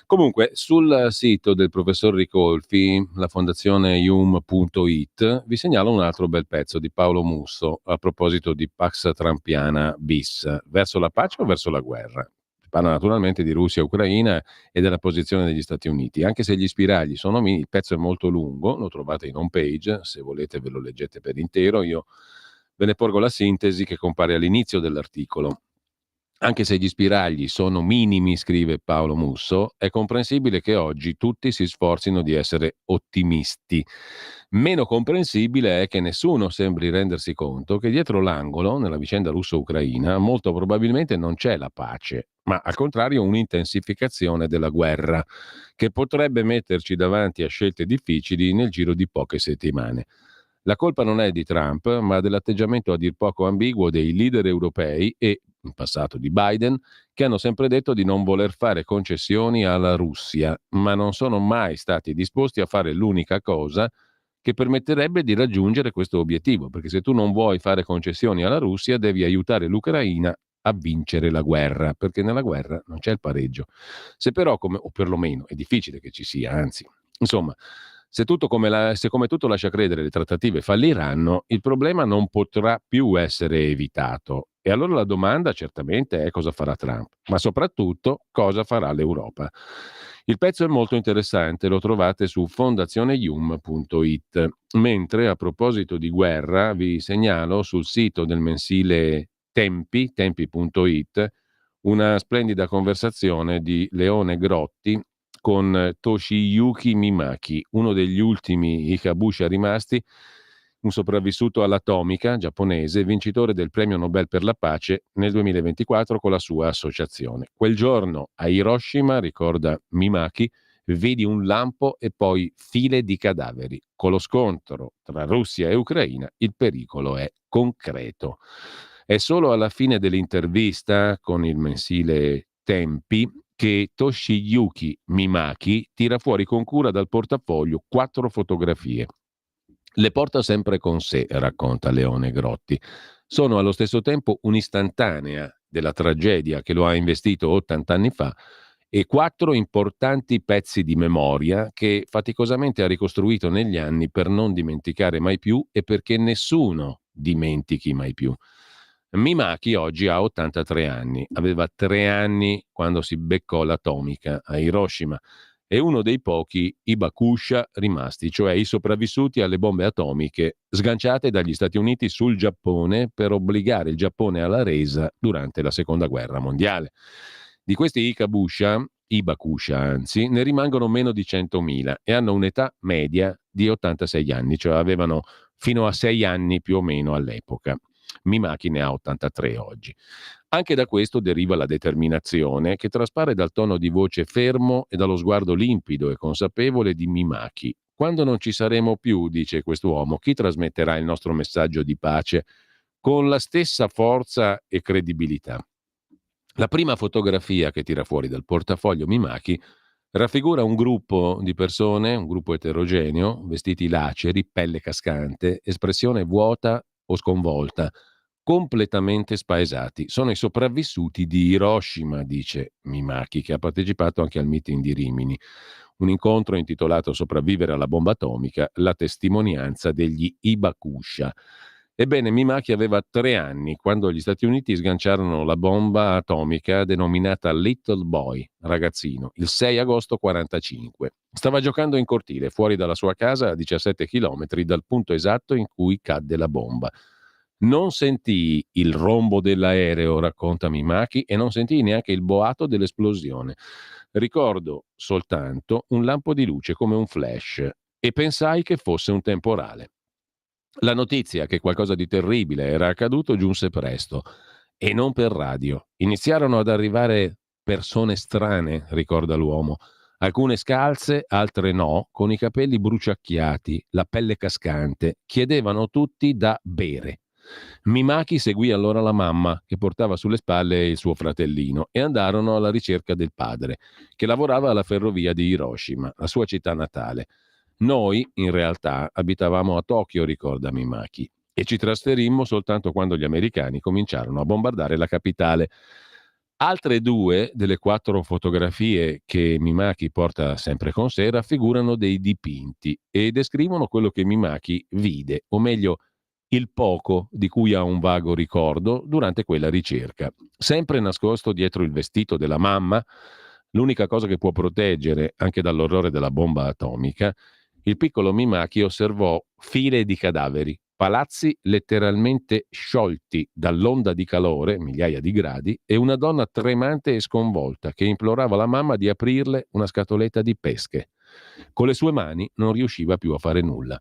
Comunque, sul sito del professor Ricolfi, la fondazione yum.it, vi segnalo un altro bel pezzo di Paolo Musso a proposito di Pax Trampiana bis, verso la pace o verso la guerra? Parla naturalmente di Russia e Ucraina e della posizione degli Stati Uniti. Anche se gli spiragli sono minimi, il pezzo è molto lungo, lo trovate in home page, se volete ve lo leggete per intero, io ve ne porgo la sintesi che compare all'inizio dell'articolo. Anche se gli spiragli sono minimi, scrive Paolo Musso, è comprensibile che oggi tutti si sforzino di essere ottimisti. Meno comprensibile è che nessuno sembri rendersi conto che dietro l'angolo, nella vicenda russo-ucraina, molto probabilmente non c'è la pace, ma al contrario un'intensificazione della guerra, che potrebbe metterci davanti a scelte difficili nel giro di poche settimane. La colpa non è di Trump, ma dell'atteggiamento a dir poco ambiguo dei leader europei e, in passato, di Biden, che hanno sempre detto di non voler fare concessioni alla Russia, ma non sono mai stati disposti a fare l'unica cosa che permetterebbe di raggiungere questo obiettivo, perché se tu non vuoi fare concessioni alla Russia devi aiutare l'Ucraina a vincere la guerra, perché nella guerra non c'è il pareggio. Se però, o perlomeno è difficile che ci sia, anzi, insomma, se come tutto lascia credere le trattative falliranno, il problema non potrà più essere evitato. E allora la domanda certamente è cosa farà Trump, ma soprattutto cosa farà l'Europa. Il pezzo è molto interessante, lo trovate su fondazioneyum.it, mentre a proposito di guerra vi segnalo sul sito del mensile tempi.it, una splendida conversazione di Leone Grotti con Toshiyuki Mimaki, uno degli ultimi Ikabusha rimasti, un sopravvissuto all'atomica giapponese, vincitore del premio Nobel per la pace nel 2024 con la sua associazione. Quel giorno a Hiroshima, ricorda Mimaki, vedi un lampo e poi file di cadaveri. Con lo scontro tra Russia e Ucraina il pericolo è concreto. È solo alla fine dell'intervista con il mensile Tempi che Toshiyuki Mimaki tira fuori con cura dal portafoglio 4 fotografie. Le porta sempre con sé, racconta Leone Grotti. Sono allo stesso tempo un'istantanea della tragedia che lo ha investito 80 anni fa e 4 importanti pezzi di memoria che faticosamente ha ricostruito negli anni per non dimenticare mai più e perché nessuno dimentichi mai più. Mimaki oggi ha 83 anni, aveva 3 anni quando si beccò l'atomica a Hiroshima. È uno dei pochi Hibakusha rimasti, cioè i sopravvissuti alle bombe atomiche sganciate dagli Stati Uniti sul Giappone per obbligare il Giappone alla resa durante la Seconda Guerra Mondiale. Di questi Hibakusha anzi, ne rimangono meno di 100.000 e hanno un'età media di 86 anni, cioè avevano fino a 6 anni più o meno all'epoca. Mimaki ne ha 83 oggi. Anche da questo deriva la determinazione che traspare dal tono di voce fermo e dallo sguardo limpido e consapevole di Mimaki. Quando non ci saremo più, dice quest'uomo, chi trasmetterà il nostro messaggio di pace con la stessa forza e credibilità? La prima fotografia che tira fuori dal portafoglio Mimaki raffigura un gruppo di persone, un gruppo eterogeneo, vestiti laceri, pelle cascante, espressione vuota o sconvolta, completamente spaesati. Sono i sopravvissuti di Hiroshima, dice Mimaki, che ha partecipato anche al meeting di Rimini, un incontro intitolato Sopravvivere alla bomba atomica, la testimonianza degli Hibakusha. Ebbene, Mimaki aveva 3 anni quando gli Stati Uniti sganciarono la bomba atomica denominata Little Boy, ragazzino, il 6 agosto 1945. Stava giocando in cortile, fuori dalla sua casa a 17 chilometri dal punto esatto in cui cadde la bomba. Non sentii il rombo dell'aereo, racconta Mimaki, e non sentii neanche il boato dell'esplosione. Ricordo soltanto un lampo di luce come un flash e pensai che fosse un temporale. La notizia che qualcosa di terribile era accaduto giunse presto e non per radio. Iniziarono ad arrivare persone strane, ricorda l'uomo, alcune scalze, altre no, con i capelli bruciacchiati, la pelle cascante, chiedevano tutti da bere. Mimaki seguì allora la mamma, che portava sulle spalle il suo fratellino, e andarono alla ricerca del padre, che lavorava alla ferrovia di Hiroshima, la sua città natale. Noi, in realtà, abitavamo a Tokyo, ricorda Mimaki, e ci trasferimmo soltanto quando gli americani cominciarono a bombardare la capitale. Altre 2 delle 4 fotografie che Mimaki porta sempre con sé raffigurano dei dipinti e descrivono quello che Mimaki vide, o meglio il poco di cui ha un vago ricordo durante quella ricerca. Sempre nascosto dietro il vestito della mamma, l'unica cosa che può proteggere anche dall'orrore della bomba atomica, il piccolo Mimaki osservò file di cadaveri, palazzi letteralmente sciolti dall'onda di calore, migliaia di gradi, e una donna tremante e sconvolta che implorava alla mamma di aprirle una scatoletta di pesche. Con le sue mani non riusciva più a fare nulla.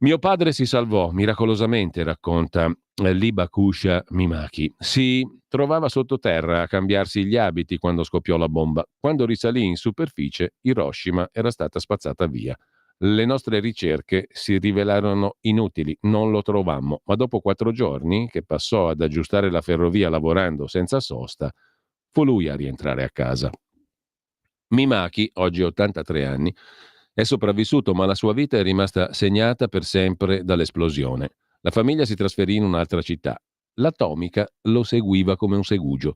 Mio padre si salvò miracolosamente, racconta Libakusha Mimaki. Si trovava sottoterra a cambiarsi gli abiti quando scoppiò la bomba. Quando risalì in superficie, Hiroshima era stata spazzata via. Le nostre ricerche si rivelarono inutili, non lo trovammo, ma dopo 4 giorni, che passò ad aggiustare la ferrovia lavorando senza sosta, fu lui a rientrare a casa. Mimaki, oggi 83 anni, è sopravvissuto, ma la sua vita è rimasta segnata per sempre dall'esplosione. La famiglia si trasferì in un'altra città. L'atomica lo seguiva come un segugio.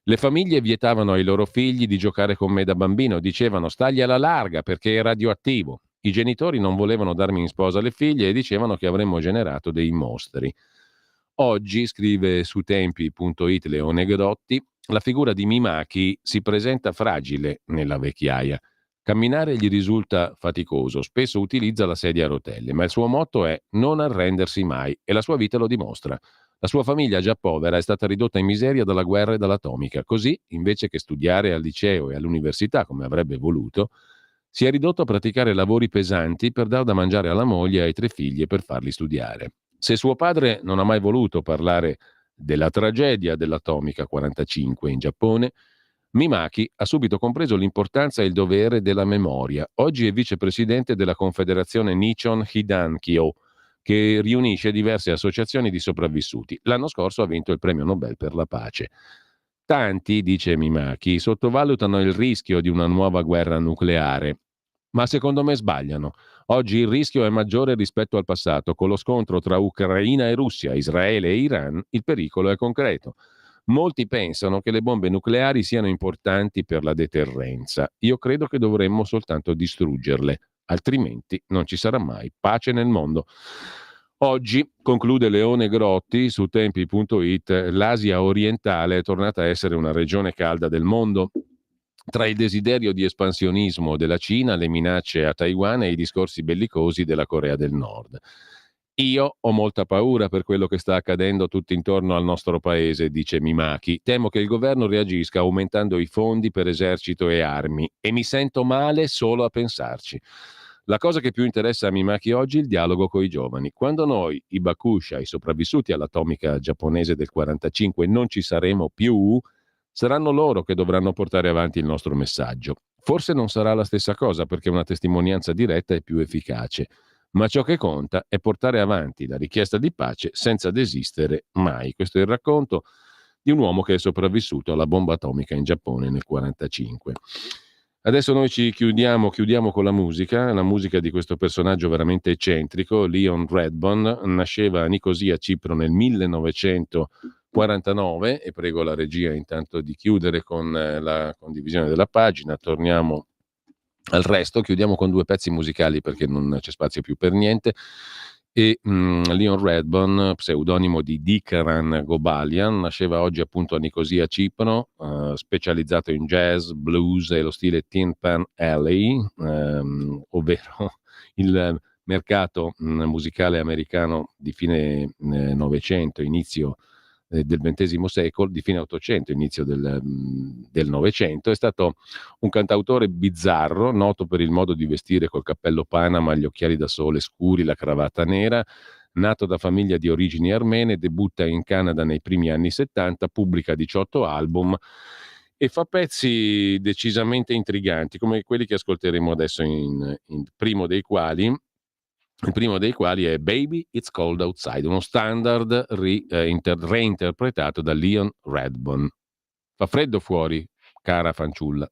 Le famiglie vietavano ai loro figli di giocare con me da bambino, dicevano stagli alla larga perché è radioattivo. I genitori non volevano darmi in sposa le figlie e dicevano che avremmo generato dei mostri. Oggi, scrive su tempi.it Leone Grotti, la figura di Mimaki si presenta fragile nella vecchiaia. Camminare gli risulta faticoso, spesso utilizza la sedia a rotelle, ma il suo motto è non arrendersi mai e la sua vita lo dimostra. La sua famiglia, già povera, è stata ridotta in miseria dalla guerra e dall'atomica. Così, invece che studiare al liceo e all'università come avrebbe voluto, si è ridotto a praticare lavori pesanti per dar da mangiare alla moglie e ai 3 figli e per farli studiare. Se suo padre non ha mai voluto parlare della tragedia dell'Atomica 45 in Giappone, Mimaki ha subito compreso l'importanza e il dovere della memoria. Oggi è vicepresidente della Confederazione Nichon Hidankyo, che riunisce diverse associazioni di sopravvissuti. L'anno scorso ha vinto il premio Nobel per la pace. Tanti, dice Mimaki, sottovalutano il rischio di una nuova guerra nucleare, ma secondo me sbagliano. Oggi il rischio è maggiore rispetto al passato. Con lo scontro tra Ucraina e Russia, Israele e Iran, il pericolo è concreto. Molti pensano che le bombe nucleari siano importanti per la deterrenza. Io credo che dovremmo soltanto distruggerle, altrimenti non ci sarà mai pace nel mondo. Oggi, conclude Leone Grotti su tempi.it, l'Asia orientale è tornata a essere una regione calda del mondo. Tra il desiderio di espansionismo della Cina, le minacce a Taiwan e i discorsi bellicosi della Corea del Nord. Io ho molta paura per quello che sta accadendo tutto intorno al nostro paese, dice Mimaki. Temo che il governo reagisca aumentando i fondi per esercito e armi e mi sento male solo a pensarci. La cosa che più interessa a Mimaki oggi è il dialogo con i giovani. Quando noi, i Bakusha, i sopravvissuti all'atomica giapponese del 45, non ci saremo più, saranno loro che dovranno portare avanti il nostro messaggio. Forse non sarà la stessa cosa perché una testimonianza diretta è più efficace, ma ciò che conta è portare avanti la richiesta di pace senza desistere mai. Questo è il racconto di un uomo che è sopravvissuto alla bomba atomica in Giappone nel 1945. Adesso noi ci chiudiamo con la musica di questo personaggio veramente eccentrico, Leon Redbone. Nasceva a Nicosia, Cipro, nel 1949 e prego la regia intanto di chiudere con la condivisione della pagina. Torniamo al resto, chiudiamo con 2 pezzi musicali perché non c'è spazio più per niente. E Leon Redbone, pseudonimo di Dikaran Gobalian, nasceva oggi appunto a Nicosia, Cipro, specializzato in jazz, blues e lo stile Tin Pan Alley, ovvero il mercato musicale americano di fine Novecento, inizio del XX secolo, di fine Ottocento, inizio del Novecento. È stato un cantautore bizzarro, noto per il modo di vestire col cappello Panama, gli occhiali da sole scuri, la cravatta nera. Nato da famiglia di origini armene, debutta in Canada nei primi anni 70, pubblica 18 album e fa pezzi decisamente intriganti, come quelli che ascolteremo adesso, il primo dei quali è Baby It's Cold Outside, uno standard reinterpretato da Leon Redbone. Fa freddo fuori, cara fanciulla.